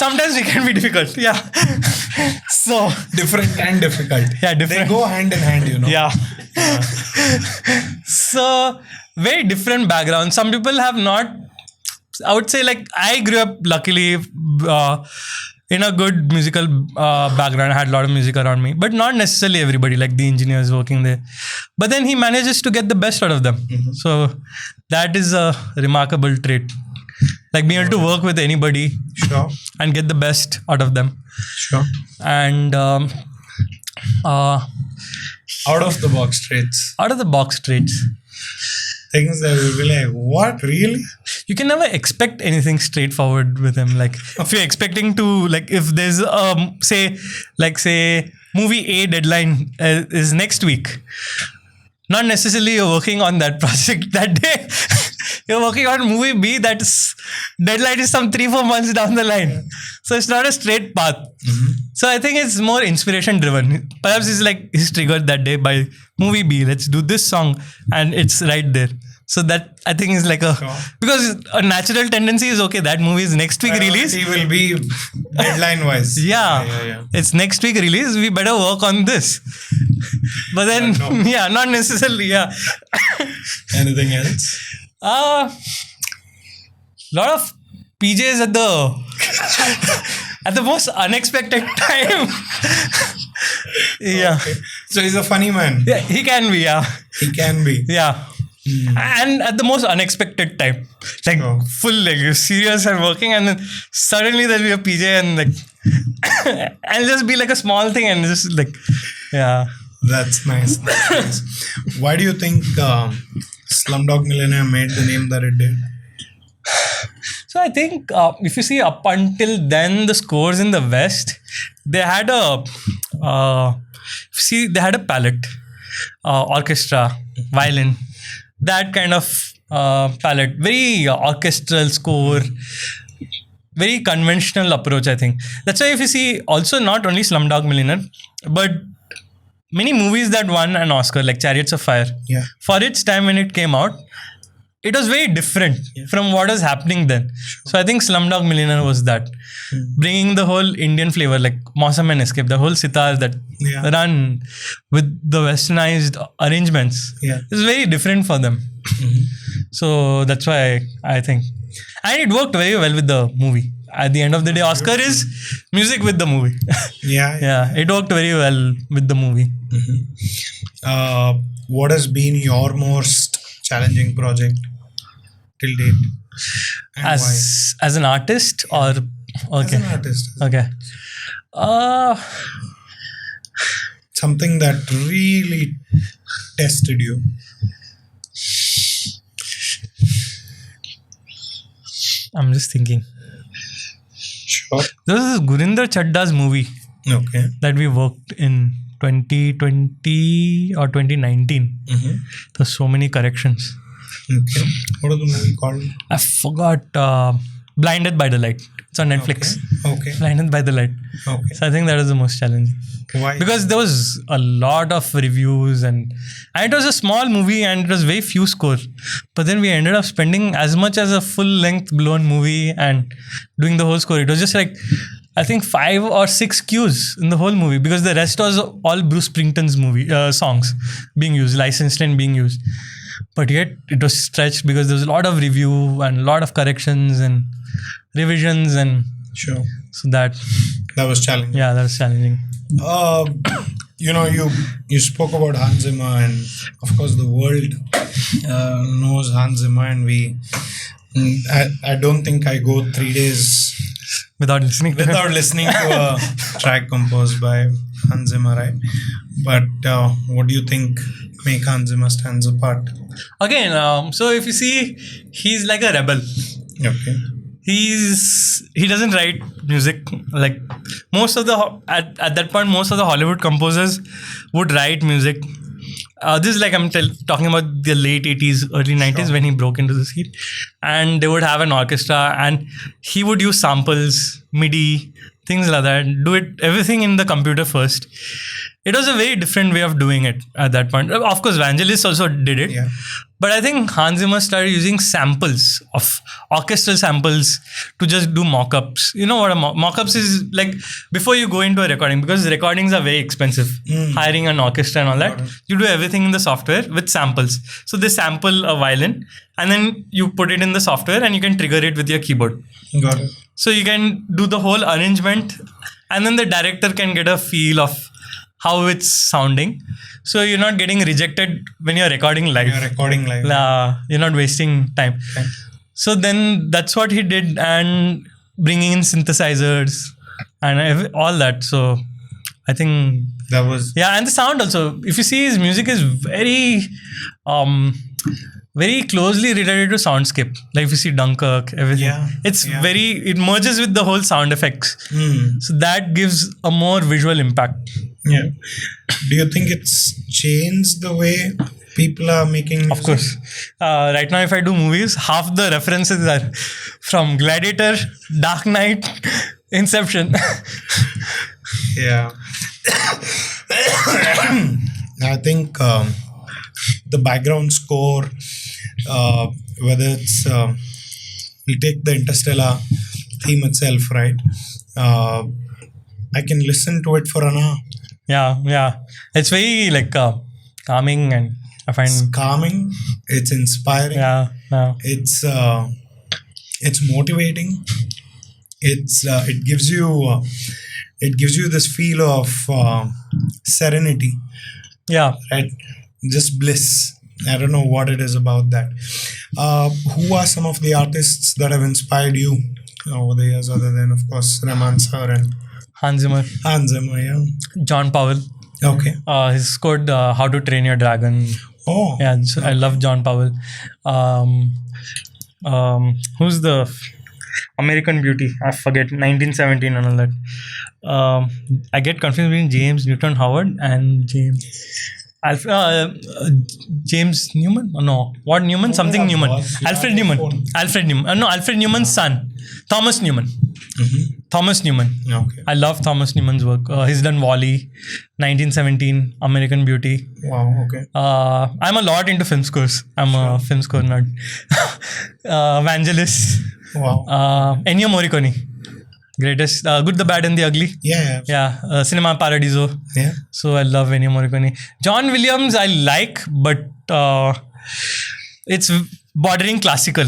Sometimes we can be difficult. Yeah. So. Different and difficult. Yeah, different. They go hand in hand, Yeah. So, very different backgrounds. Some people have not. I would say, like, I grew up luckily in a good musical background. I had a lot of music around me, but not necessarily everybody, like the engineers working there. But then he manages to get the best out of them. So that is a remarkable trait. Like being able to work with anybody and get the best out of them. Sure. And Out of the box traits. out of the box traits. Things that will be like, what? Really? You can never expect anything straightforward with him. Like if you're expecting to, like if there's say movie A deadline is next week, not necessarily you're working on that project that day. You're working on movie B, that's deadline is some 3-4 months down the line. So it's not a straight path. So I think it's more inspiration driven. Perhaps it's like he's triggered that day by movie B. Let's do this song, and it's right there. So that I think is like because a natural tendency is okay. That movie is next week release. It will be deadline wise. Yeah. It's next week release. We better work on this. But then, not necessarily. Yeah. Anything else? Lot of PJs at the most unexpected time. Yeah. Okay. So he's a funny man. Yeah, he can be. Yeah. He can be. Yeah. And at the most unexpected time, like full, like you're serious and working, and then suddenly there'll be a PJ and like, and just be like a small thing and just like, yeah. That's nice. That's nice. Why do you think Slumdog Millionaire made the name that it did? So I think if you see up until then, the scores in the West, they had a palette, orchestra, violin. that kind of palette. Very orchestral score, very conventional approach, I think. That's why if you see also not only Slumdog Millionaire, but many movies that won an Oscar, like Chariots of Fire, Yeah. for its time when it came out, it was very different from what was happening then. So I think Slumdog Millionaire was that. Bringing the whole Indian flavor, like Mausam and Escape, the whole sitar that Yeah. run with the westernized arrangements. Yeah. It's very different for them. So that's why I think. And it worked very well with the movie. At the end of the day, Oscar is music with the movie. Yeah. Yeah, it worked very well with the movie. What has been your most challenging project till date? And why? As an artist or okay. As an artist. Okay. Something that really tested you. I'm just thinking. Sure. There was this Gurinder Chadda's movie Okay. that we worked in 2020 or 2019. There's so many corrections. Okay. What is the movie called? I forgot. Blinded by the Light. It's on Netflix. Okay. Blinded by the Light. Okay. So I think that is the most challenging. Why? Because there was a lot of reviews and it was a small movie and it was very few score. But then we ended up spending as much as a full length blown movie and doing the whole score. It was just like, I think 5 or 6 cues in the whole movie because the rest was all Bruce Springsteen's movie songs being used, licensed and being used. But yet it was stretched because there was a lot of review and a lot of corrections and revisions and Sure. so that was challenging. yeah, that was challenging. You spoke about Hans Zimmer, and of course the world knows Hans Zimmer, and I don't think I go 3 days Without listening to without listening to a track composed by Hans Zimmer, right? But what do you think make Hans Zimmer stands apart? Again, so if you see, he's like a rebel. Okay. He doesn't write music like most of the at that point most of the Hollywood composers would write music. This is like I'm talking about the late 80s, early 90s when he broke into the scene, and they would have an orchestra and he would use samples, MIDI, things like that, do it everything in the computer first. It was a very different way of doing it at that point. Of course, Vangelis also did it. Yeah. But I think Hans Zimmer started using samples of orchestral samples to just do mock-ups. You know what a mock-ups is like before you go into a recording, because recordings are very expensive. Hiring an orchestra and all that. You do everything in the software with samples. So they sample a violin and then you put it in the software and you can trigger it with your keyboard. Got it. So you can do the whole arrangement and then the director can get a feel of how it's sounding. So you're not getting rejected when you're recording live. You're recording live. You're not wasting time. Okay. So then that's what he did, and bringing in synthesizers and all that. So I think That was and the sound also. If you see, his music is very very closely related to soundscape. Like if you see Dunkirk, everything. It's it merges with the whole sound effects. So that gives a more visual impact. Yeah. Do you think it's changed the way people are making music? Of course. Right now, if I do movies, half the references are from Gladiator, Dark Knight, Inception. Yeah. I think the background score, whether it's we take the Interstellar theme itself, right? I can listen to it for an hour. Yeah. It's very like calming, and I find It's calming. It's inspiring. yeah. It's motivating. It gives you this feel of serenity, Yeah. right? Just bliss. I don't know what it is about that. Who are some of the artists that have inspired you over the years, other than, of course, Rahman sir and Hans Zimmer, Hans Zimmer? Yeah. John Powell. Okay. He scored How to Train Your Dragon. Oh. Yeah, so I love John Powell. Who's the American Beauty? I forget, 1917 and all that. I get confused between James Newton Howard and James. James Newman? Oh, no. What Newman? Something yeah, Newman. boss. Yeah, Alfred your Newman. phone. Alfred Newman. No, Alfred Newman's son. Thomas Newman. Thomas Newman. Okay. I love Thomas Newman's work. He's done Wall-E, 1917, American Beauty. Wow. Okay. I'm a lot into film scores. I'm a film score nerd. Vangelis. Wow. Ennio Morricone. Greatest. Good, the Bad and the Ugly. Yeah. Yeah. Cinema Paradiso. Yeah. So I love Ennio Morricone. John Williams I like, but it's bordering classical.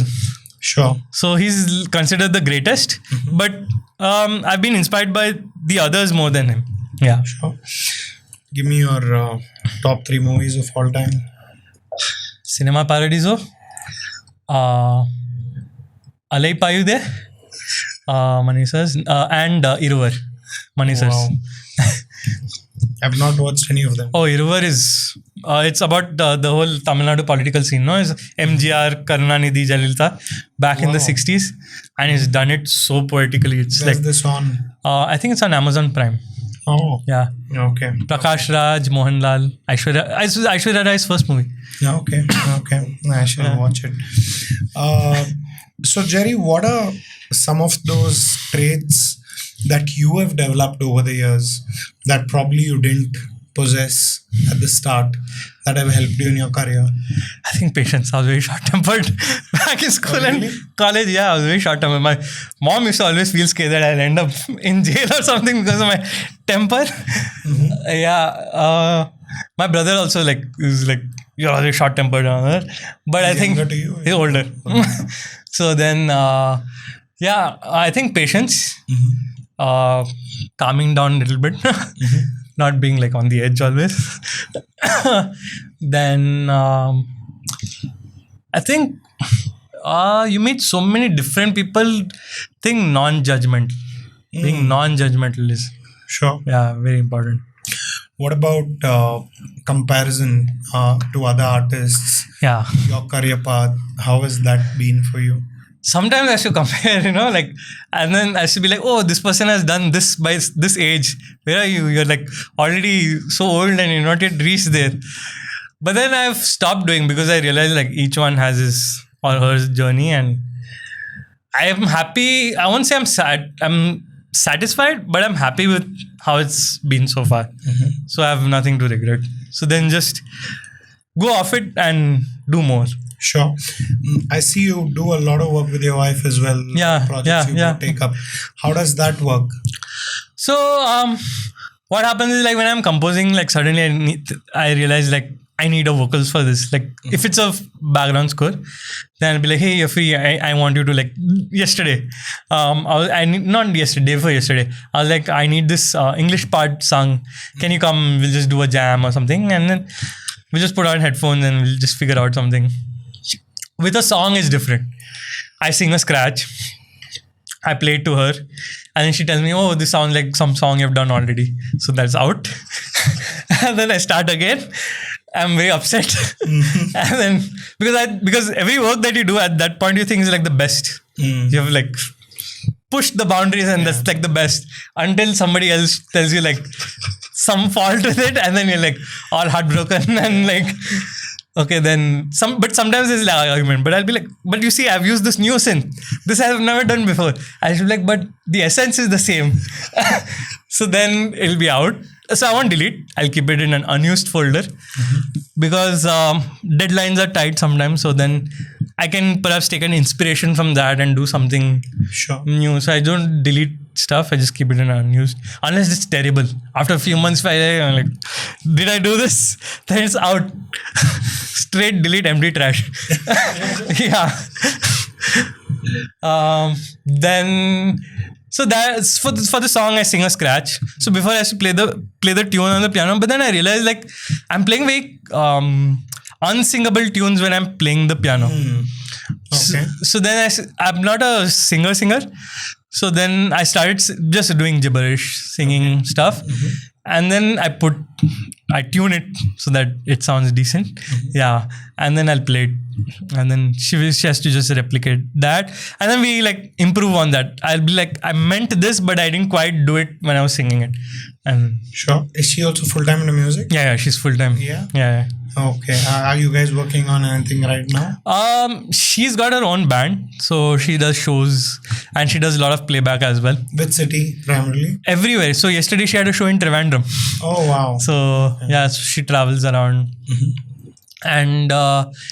Sure. So he's considered the greatest, but I've been inspired by the others more than him. Yeah. Sure. Give me your top 3 movies of all time. Cinema Paradiso. Alai Payude. Manisas. And Iruvar. Manisas. Wow. I've not watched any of them. Oh, Iruvar is... it's about the whole Tamil Nadu political scene, no? It's MGR, Karunanidhi, Jayalalitha back in the 60s. And he's done it so poetically. It's Where's like... this on? I think it's on Amazon Prime. Oh. Yeah. Okay. Prakash Raj, Mohanlal, Aishwarya Rai's first movie. Okay. Okay. I shall watch it. So, Jerry, what are some of those traits that you have developed over the years that probably you didn't possess at the start that have helped you in your career? I think patience. I was very short-tempered back in school and college. Yeah, I was very short-tempered. My mom used to always feel scared that I'll end up in jail or something because of my temper. Yeah. My brother also is you're always short-tempered. But I think younger to you? he's older. So then, I think patience. Calming down a little bit. Not being on the edge always. Then I think you meet so many different people. Think non-judgmental. Being non-judgmental is Sure. very important. What about comparison to other artists? Yeah. Your career path, how has that been for you? Sometimes I should compare, and then I should be like, oh, this person has done this by this age. Where are you? You're already so old and you're not yet reached there. But then I've stopped doing because I realized each one has his or her journey, and I am happy. I won't say I'm sad. I'm satisfied, but I'm happy with how it's been so far. So I have nothing to regret. So then just go off it and do more. Sure. I see you do a lot of work with your wife as well. Projects you take up. How does that work? So, what happens is when I'm composing, suddenly I realize I need a vocals for this. If it's a background score, then I'll be like, hey, you're free. I want you to yesterday. Not yesterday, before yesterday. I was like, I need this English part sung. Can you come? We'll just do a jam or something. And then we'll just put on headphones and we'll just figure out something. With a song, it's different. I sing a scratch. I play it to her. And then she tells me, oh, this sounds like some song you've done already. So that's out. And then I start again. I'm very upset. And then, because every work that you do at that point, you think is the best. You have pushed the boundaries and that's the best. Until somebody else tells you some fault with it. And then you're all heartbroken and okay, then but sometimes there's argument. But I'll be but you see, I've used this new synth. This I've never done before. I should be but the essence is the same. So then it'll be out. So I won't delete. I'll keep it in an unused folder because deadlines are tight sometimes. So then I can perhaps take an inspiration from that and do something new. So I don't delete stuff. I just keep it in unused. Unless it's terrible. After a few months, I'm did I do this? Then it's out. Straight delete, empty trash. Yeah. Then... So that's for the song I sing a scratch. So before I used to play the tune on the piano, but then I realized I'm playing very unsingable tunes when I'm playing the piano. Okay. So then I'm not a singer. So then I started just doing gibberish, singing stuff. And then I put I tune it so that it sounds decent. Yeah, and then I'll play it, and then she has to just replicate that, and then we like improve on that. I'll be like, I meant this, but I didn't quite do it when I was singing it. And Sure. Is she also full time in the music? yeah, she's full time. Yeah? Okay. Are you guys working on anything right now? She's got her own band, so she does shows and she does a lot of playback as well. Which city primarily? Everywhere. So yesterday she had a show in Trivandrum. Oh wow. So yeah, so she travels around. And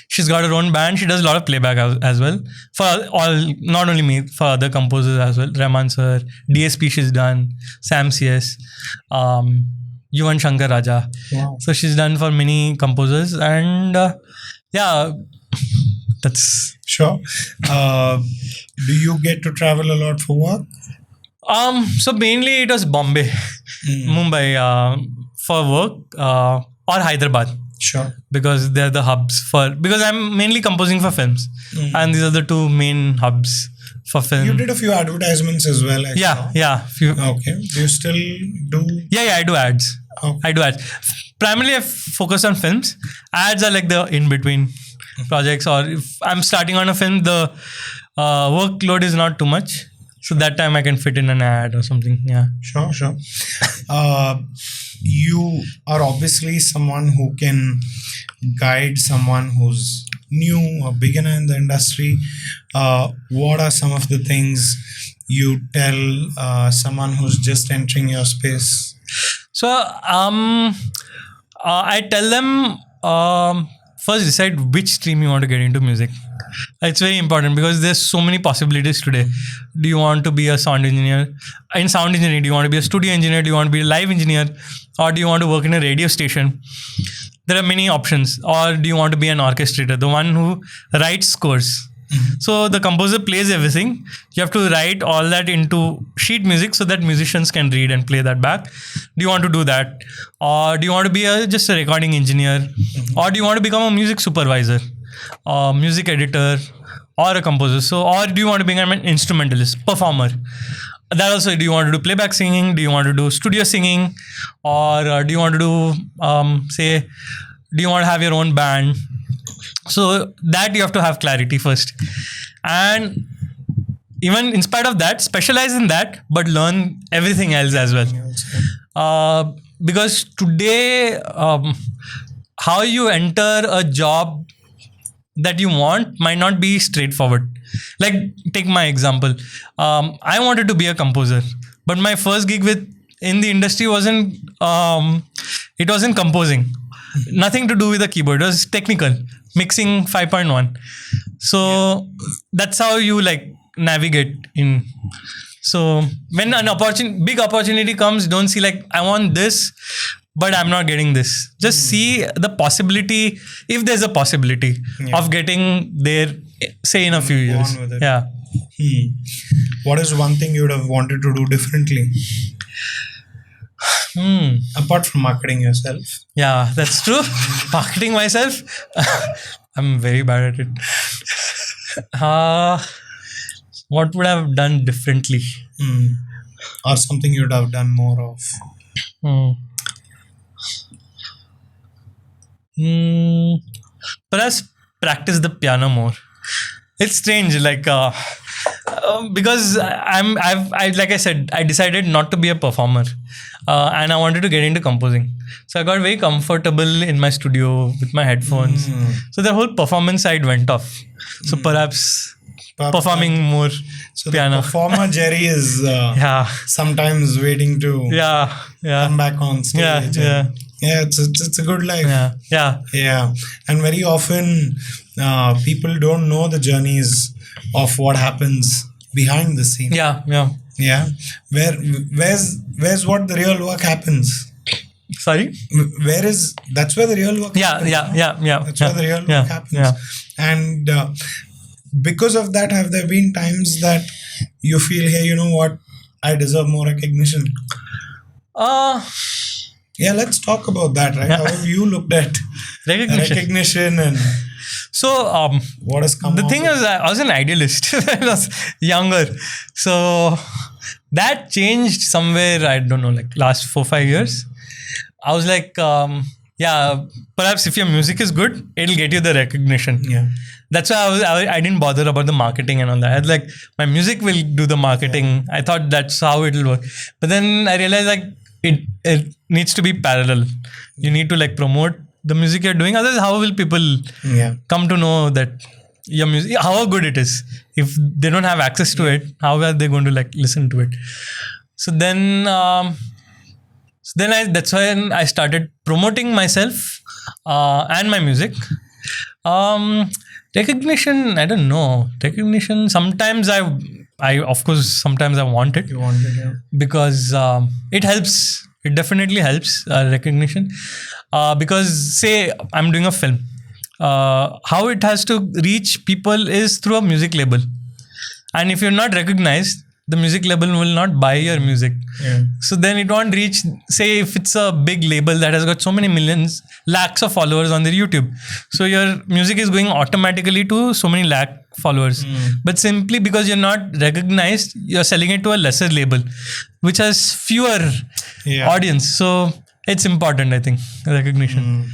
she's got her own band. She does a lot of playback as well for all, not only me, for other composers as well. Rahman sir, DSP she's done, Sam CS, Yuvan Shankar Raja. Wow. So she's done for many composers, and yeah, that's Sure. Do you get to travel a lot for work? so mainly it was Bombay, Mumbai for work, or Hyderabad. Sure. Because they're the hubs because I'm mainly composing for films, and these are the two main hubs for film. You did a few advertisements as well. I saw. Yeah. Okay. Do you still do? Yeah, I do ads. Okay. I do ads. Primarily, I focus on films. Ads are like the in-between projects, or if I'm starting on a film, the workload is not too much. So that time I can fit in an ad or something. Yeah. Sure. You are obviously someone who can guide someone who's new or beginner in the industry. What are some of the things you tell someone who's just entering your space? So I tell them first decide which stream you want to get into music. It's very important because there's so many possibilities today. Do you want to be a sound engineer? In sound engineering, do you want to be a studio engineer? Do you want to be a live engineer? Or do you want to work in a radio station? There are many options. Or do you want to be an orchestrator, the one who writes scores? So the composer plays everything. You have to write all that into sheet music so that musicians can read and play that back. Do you want to do that? Or do you want to be just a recording engineer? Or do you want to become a music supervisor? Or music editor? Or a composer? So, or do you want to become an instrumentalist, performer? That also, do you want to do playback singing? Do you want to do studio singing? Or do you want to do, do you want to have your own band? So that you have to have clarity first. And even in spite of that, specialize in that, but learn everything else as well. Because today, how you enter a job that you want might not be straightforward. Like, take my example. I wanted to be a composer, but my first gig in the industry wasn't composing. Nothing to do with the keyboard. It was technical. Mixing 5.1. So that's how you like navigate in. So when an big opportunity comes, don't see like, I want this, but I'm not getting this. Just see the possibility, if there's a possibility of getting there, say in a few years. Yeah. What is one thing you would have wanted to do differently? Apart from marketing yourself. Yeah, that's true. Marketing myself, I'm very bad at it. What would I have done differently? Or something you would have done more of? Perhaps practice the piano more. It's strange, like because like I said, I decided not to be a performer, and I wanted to get into composing. So I got very comfortable in my studio with my headphones. So the whole performance side went off. So perhaps performing more piano. The performer Jerry is sometimes waiting to come back on stage. Yeah, it's a good life. Yeah. And very often people don't know the journeys of what happens behind the scene. Yeah. Where's what the real work happens? Sorry? That's where the real work happens. That's where the real work happens. And because of that, have there been times that you feel, hey, you know what? I deserve more recognition? Yeah, let's talk about that, right? How have you looked at recognition and so what has come? The thing is, I was an idealist when I was younger. So that changed somewhere, I don't know, like last 4-5 years. I was like, yeah, perhaps if your music is good, it'll get you the recognition. Yeah. That's why I didn't bother about the marketing and all that. I was like, my music will do the marketing. I thought that's how it'll work. But then I realized like it needs to be parallel. You need to like promote the music you're doing. Otherwise, how will people Yeah. come to know that your music, how good it is? If they don't have access to it, how are they going to like listen to it? So then, that's when I started promoting myself and my music. Recognition, I don't know. Recognition, sometimes I of course, sometimes I want it You wanted, yeah. because it helps. It definitely helps, recognition. Because say I'm doing a film, how it has to reach people is through a music label, and if you're not recognized, the music label will not buy your music. Yeah. So then it won't reach, say if it's a big label that has got so many millions, lakhs of followers on their YouTube. So your music is going automatically to so many lakh followers. But simply because you're not recognized, you're selling it to a lesser label, which has fewer audience. So it's important, I think, recognition.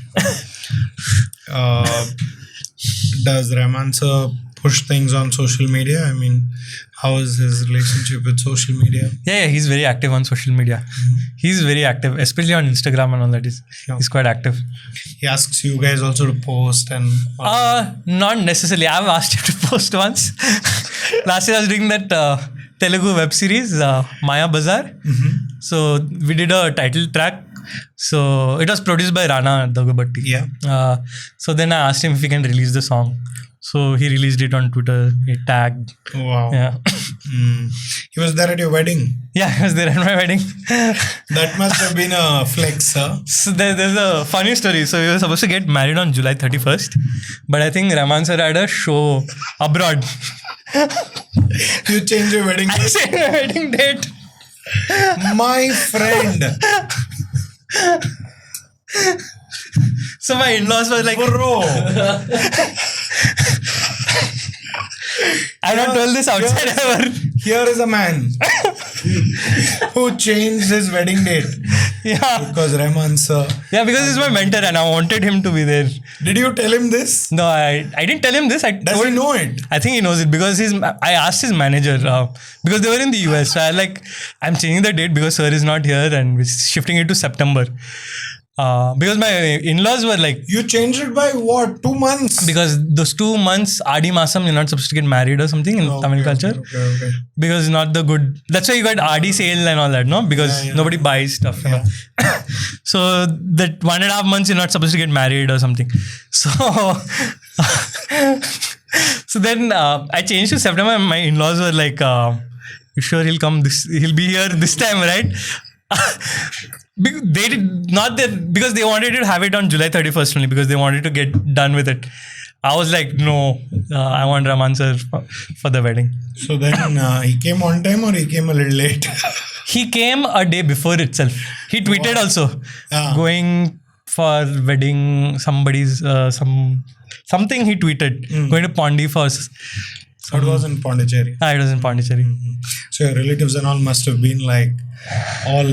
Does Rahman sir push things on social media? I mean, how is his relationship with social media? Yeah, he's very active on social media. He's very active, especially on Instagram and all that. He's quite active. He asks you guys also to post and... Not necessarily. I've asked him to post once. Last year I was doing that Telugu web series, Maya Bazaar. So we did a title track. So it was produced by Rana Dagubatti. Yeah. So then I asked him if he can release the song. So he released it on Twitter. He tagged. Wow. Yeah. He was there at your wedding. Yeah, I was there at my wedding. That must have been a flex, huh? So there's a funny story. So we were supposed to get married on July 31st. But I think Rahman sir had a show abroad. You changed your wedding I date? changed my wedding date. My friend. So my in-laws were like, Bro. I don't tell this outside ever. Here is a man who changed his wedding date Yeah. because Rahman sir. Yeah, because he's my mentor and I wanted him to be there. Did you tell him this? No, I didn't tell him this. Does he know it? I think he knows it because I asked his manager because they were in the US. So I'm changing the date because sir is not here and we're shifting it to September. Because my in-laws were like, You changed it by what? 2 months? because those 2 months, Adi Masam, you're not supposed to get married or something in Tamil culture. Okay. Because not the good. That's why you got Adi sale and all that, no? Because nobody buys stuff. You know? So that 1.5 months you're not supposed to get married or something. So, so then I changed to September. And my in-laws were like, "You sure he'll come? He'll be here this time, right?" They did not that because they wanted to have it on July 31st only because they wanted to get done with it. I was like, no, I want Rahman sir for the wedding. So then he came on time or he came a little late? He came a day before itself. He tweeted also going for wedding somebody's something he tweeted going to Pondi for. So it was in Pondicherry. It was in Pondicherry. So your relatives and all must have been like all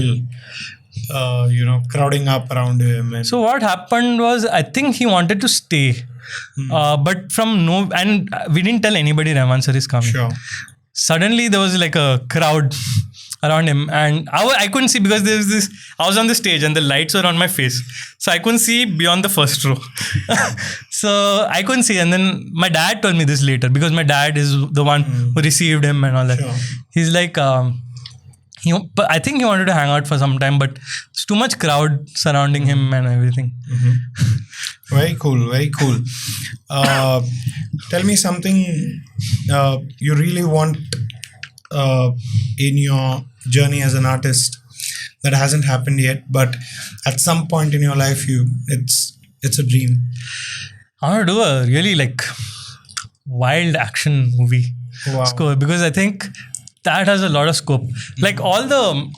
crowding up around him. And So what happened was I think he wanted to stay. But and we didn't tell anybody Rahman sir is coming. sure. Suddenly there was like a crowd around him and I couldn't see because there was this, I was on the stage and the lights were on my face. So I couldn't see beyond the first row. So I couldn't see. And then my dad told me this later because my dad is the one who received him and all that. Sure. He's like, but I think he wanted to hang out for some time, but there's too much crowd surrounding him and everything. Very cool. Very cool. Tell me something you really want in your journey as an artist that hasn't happened yet, but at some point in your life, it's a dream. I want to do a really like wild action movie Wow. score because I think that has a lot of scope. Like all the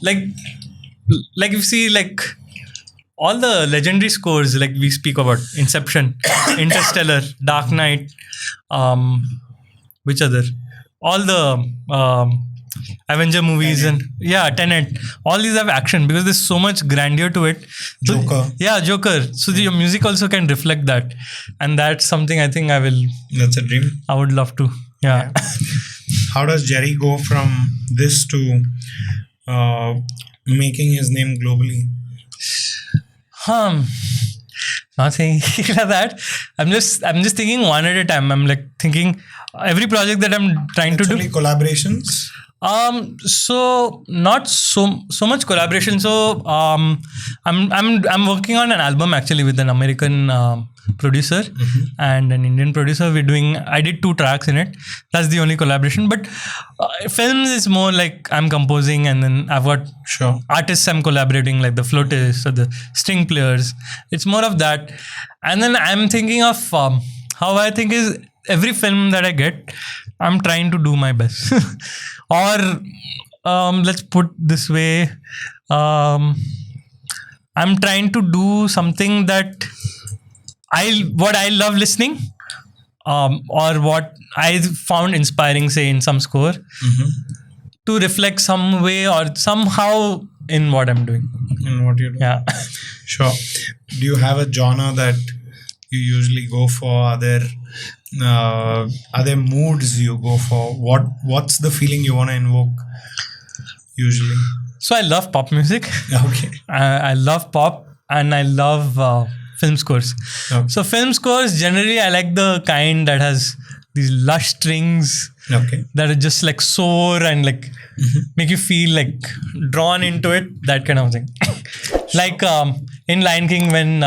like you see like all the legendary scores like we speak about Inception, Interstellar, Dark Knight, which other? All the Avenger movies and Tenet. All these have action because there's so much grandeur to it. So- Joker. yeah, Joker. So your music also can reflect that, and that's something I think That's a dream. I would love to. Yeah. How does Jerry go from this to making his name globally? Not saying like that. I'm just thinking one at a time. I'm like thinking every project that I'm trying to do. Only collaborations? So not so much collaboration. So I'm working on an album actually with an American producer and an Indian producer. I did 2 tracks in it. That's the only collaboration. But films is more like I'm composing, and then I've got Sure. artists I'm collaborating, like the flautists or the string players. It's more of that. And then I'm thinking of how I think is every film that I get, I'm trying to do my best. Or let's put this way, I'm trying to do something that what I love listening, or what I found inspiring, say in some score, to reflect some way or somehow in what I'm doing. In what you do? Yeah. Sure. Do you have a genre that you usually go for? Are there moods you go for? What's the feeling you want to invoke usually? So I love pop music. Okay. I love pop, and I love film scores. Okay. So film scores, generally I like the kind that has these lush strings Okay. that are just like soar and like make you feel like drawn into it, that kind of thing. Like in Lion King, when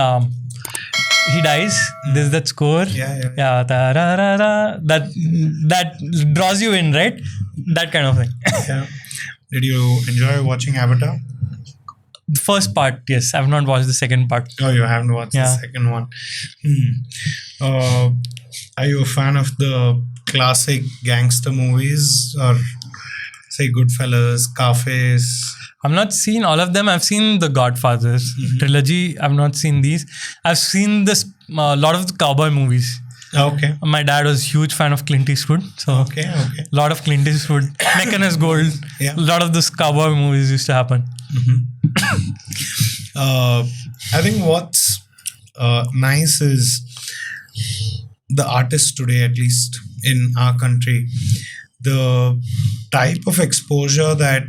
he dies, there's that score. Yeah. Ta-ra-ra-ra, that draws you in, right? That kind of thing. Yeah. Did you enjoy watching Avatar? The first part, yes. I've not watched the second part. Oh, you haven't watched the Yeah. second one. Are you a fan of the classic gangster movies, or say Goodfellas, Scarface? I've not seen all of them. I've seen the Godfathers trilogy. I've not seen these. I've seen this lot of the cowboy movies. Okay. My dad was a huge fan of Clint Eastwood, so Okay. a lot of Clint Eastwood. Meccan is Gold. Yeah. A lot of those cowboy movies used to happen. I think what's nice is the artists today, at least in our country, the type of exposure that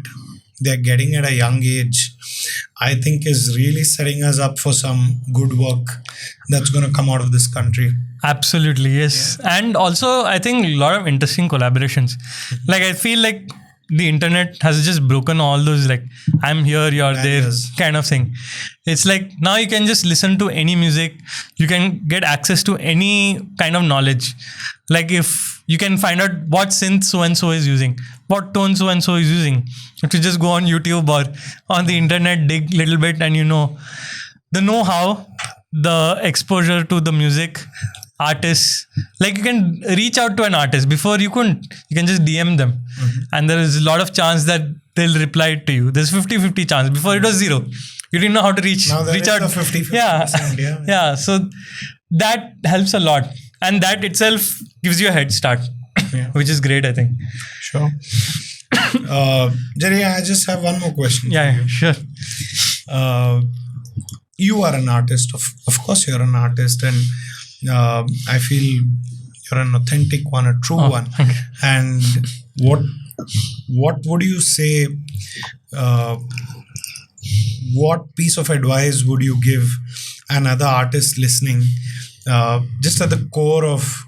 they're getting at a young age, I think is really setting us up for some good work that's going to come out of this country. Absolutely, yes. And also, I think a lot of interesting collaborations. Like, I feel like the internet has just broken all those, like, I'm here, you're there Barriers. kind of thing. It's like now you can just listen to any music. You can get access to any kind of knowledge. Like, if you can find out what synth so-and-so is using, what tone so-and-so is using. If you just go on YouTube or on the internet, dig a little bit, and you know the know-how, the exposure to the music, artists. Like, you can reach out to an artist. Before you couldn't. You can just DM them. And there is a lot of chance that they'll reply to you. There's 50-50 chance. Before it was 0. You didn't know how to reach Now there is out. a 50-50%, yeah. Yeah. So that helps a lot. And that itself gives you a head start. Yeah. Which is great, I think. Sure. Jerry, I just have one more question. Yeah, sure. You are an artist. Of course, you're an artist, and I feel you're an authentic one, a true one. Okay. And what would you say? What piece of advice would you give another artist listening? Just at the core of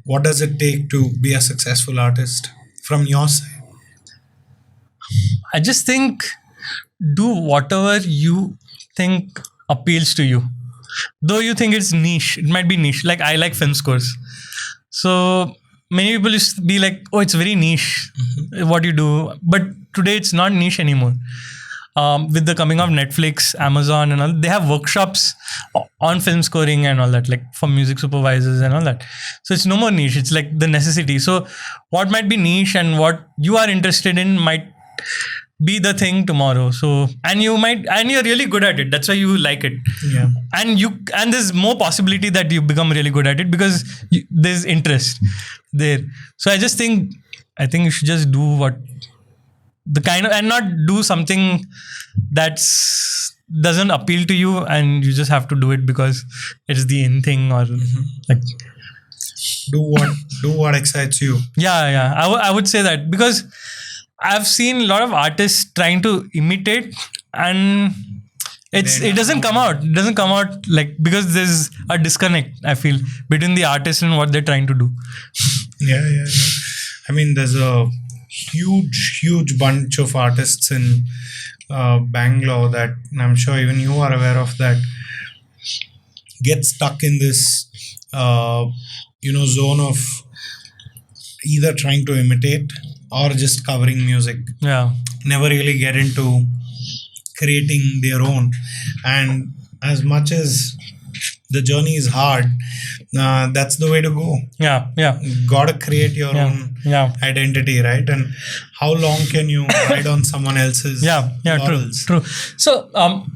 what does it take to be a successful artist from your side? I just think do whatever you think appeals to you. Though you think it's niche, it might be niche. Like, I like film scores. So many people used to be like, oh, it's very niche what you do. But today it's not niche anymore. With the coming of Netflix, Amazon and all, they have workshops on film scoring and all that, like for music supervisors and all that. So it's no more niche. It's like the necessity. So what might be niche and what you are interested in might be the thing tomorrow. So, and you're really good at it. That's why you like it. Yeah. And there's more possibility that you become really good at it because there's interest there. So I think you should just do what the kind of, and not do something that's doesn't appeal to you, and you just have to do it because it's the in thing, or like do what excites you. yeah. I would say that, because I've seen a lot of artists trying to imitate, and it doesn't come out. It doesn't come out, like, because there's a disconnect, I feel, between the artist and what they're trying to do. Yeah. I mean, there's a huge bunch of artists in Bangalore that I'm sure even you are aware of, that get stuck in this zone of either trying to imitate or just covering music. Yeah. Never really get into creating their own. And as much as the journey is hard, that's the way to go. Yeah. Gotta create your own identity, right? And how long can you ride on someone else's laurels? True. So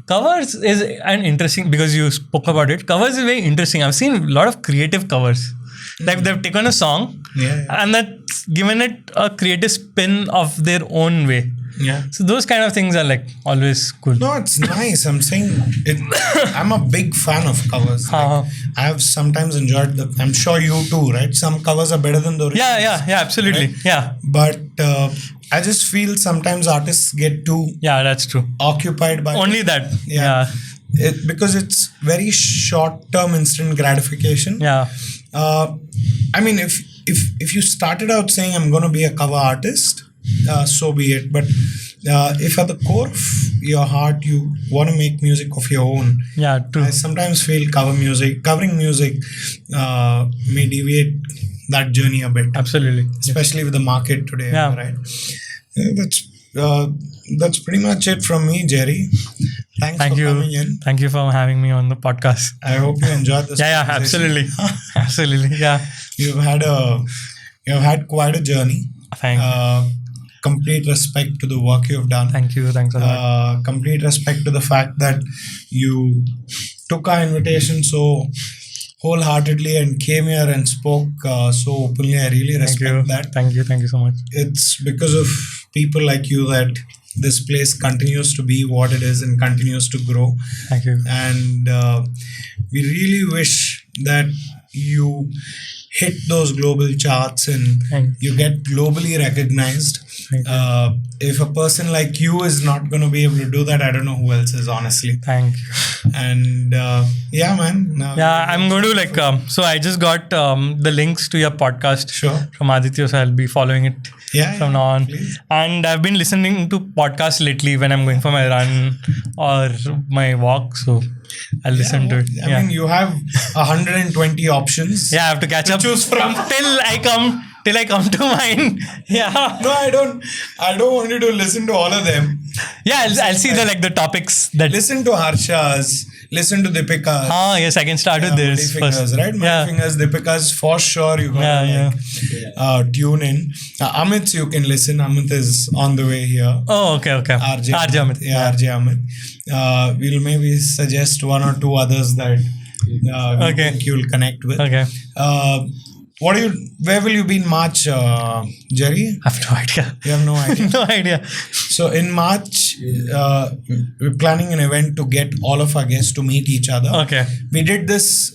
covers is an interesting, because you spoke about it. Covers is very interesting. I've seen a lot of creative covers. Like they've taken a song and that's given it a creative spin of their own way. Yeah. So those kind of things are like always cool. No, it's nice. I'm saying I'm a big fan of covers. Like, I have sometimes enjoyed I'm sure you too, right? Some covers are better than the original. Yeah, absolutely. Right? Yeah. But I just feel sometimes artists get too that's true. occupied by only that. Yeah. Because it's very short-term instant gratification. Yeah. I mean, if you started out saying I'm going to be a cover artist, so be it. But if at the core of your heart you want to make music of your own, true. I sometimes feel covering music may deviate that journey a bit. Absolutely. Especially with the market today, right? That's pretty much it from me, Jerry. Thanks for coming in. Thank you for having me on the podcast. I hope you enjoyed this. Yeah, absolutely. Absolutely. Yeah. You've had quite a journey. Thank you. Complete respect to the work you've done. Thanks a lot. Complete respect to the fact that you took our invitation so wholeheartedly and came here and spoke so openly. I really respect that. Thank you so much. It's because of people like you that this place continues to be what it is and continues to grow. Thank you. And we really wish that you hit those global charts and you get globally recognized. If a person like you is not going to be able to do that, I don't know who else is, honestly. Thank you. And man. I'm going to so I just got the links to your podcast from Aditya, so I'll be following it from now on. Please. And I've been listening to podcasts lately when I'm going for my run or my walk, so I'll listen to it. I mean, you have 120 options. Yeah, I have to catch up. Choose from till I come to mine. Yeah. No, I don't want you to listen to all of them. Yeah, I'll see the topics that. Listen to Harsha's. Listen to Deepika's. Yes, I can start with this Fingers, first. Right? My Fingers, Deepika's, for sure you gotta tune in. Amit's you can listen. Amit is on the way here. Oh, okay. RJ Amit. Yeah, RJ Amit. We'll maybe suggest one or two others that we think you'll connect with. Okay. Where will you be in March, Jerry? I have no idea. You have no idea? No idea. So in March, we're planning an event to get all of our guests to meet each other. Okay. We did this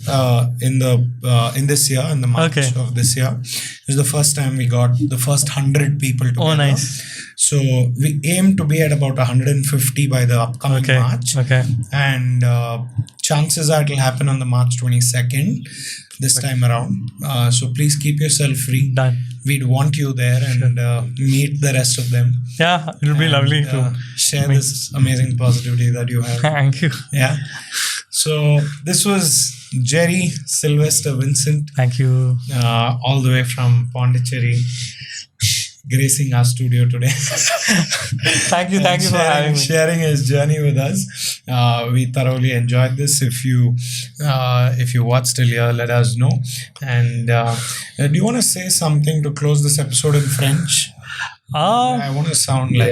in this year, in the March of this year. It was the first time we got the first 100 people together. Oh, nice. So we aim to be at about 150 by the upcoming March. Okay. And chances are it will happen on the March 22nd. This time around. So please keep yourself free. Done. We'd want you there and meet the rest of them. Yeah, it'll be lovely to share this amazing positivity that you have. Thank you. Yeah. So this was Jerry Sylvester Vincent. Thank you. All the way from Pondicherry, gracing our studio today. Thank you for having me. Sharing his journey with us. We thoroughly enjoyed this. If you watched till here, let us know. And do you want to say something to close this episode in French? I want to sound like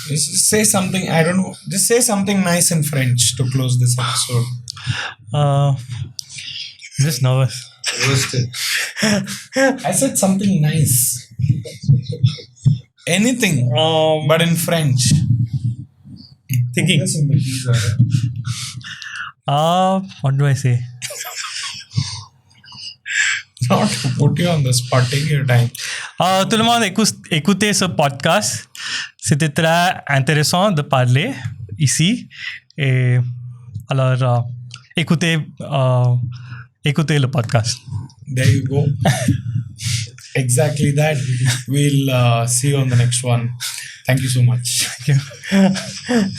just say something. I don't know. Just say something nice in French to close this episode. I'm just nervous. I said something nice. anything, but in French. Thinking. What do I say? Not to put you on the spot, take your time. Tout le monde écoutez ce podcast. C'était très intéressant de parler ici. Et alors, écoutez le podcast. There you go. Exactly that. We'll see you on the next one. Thank you so much. Thank you.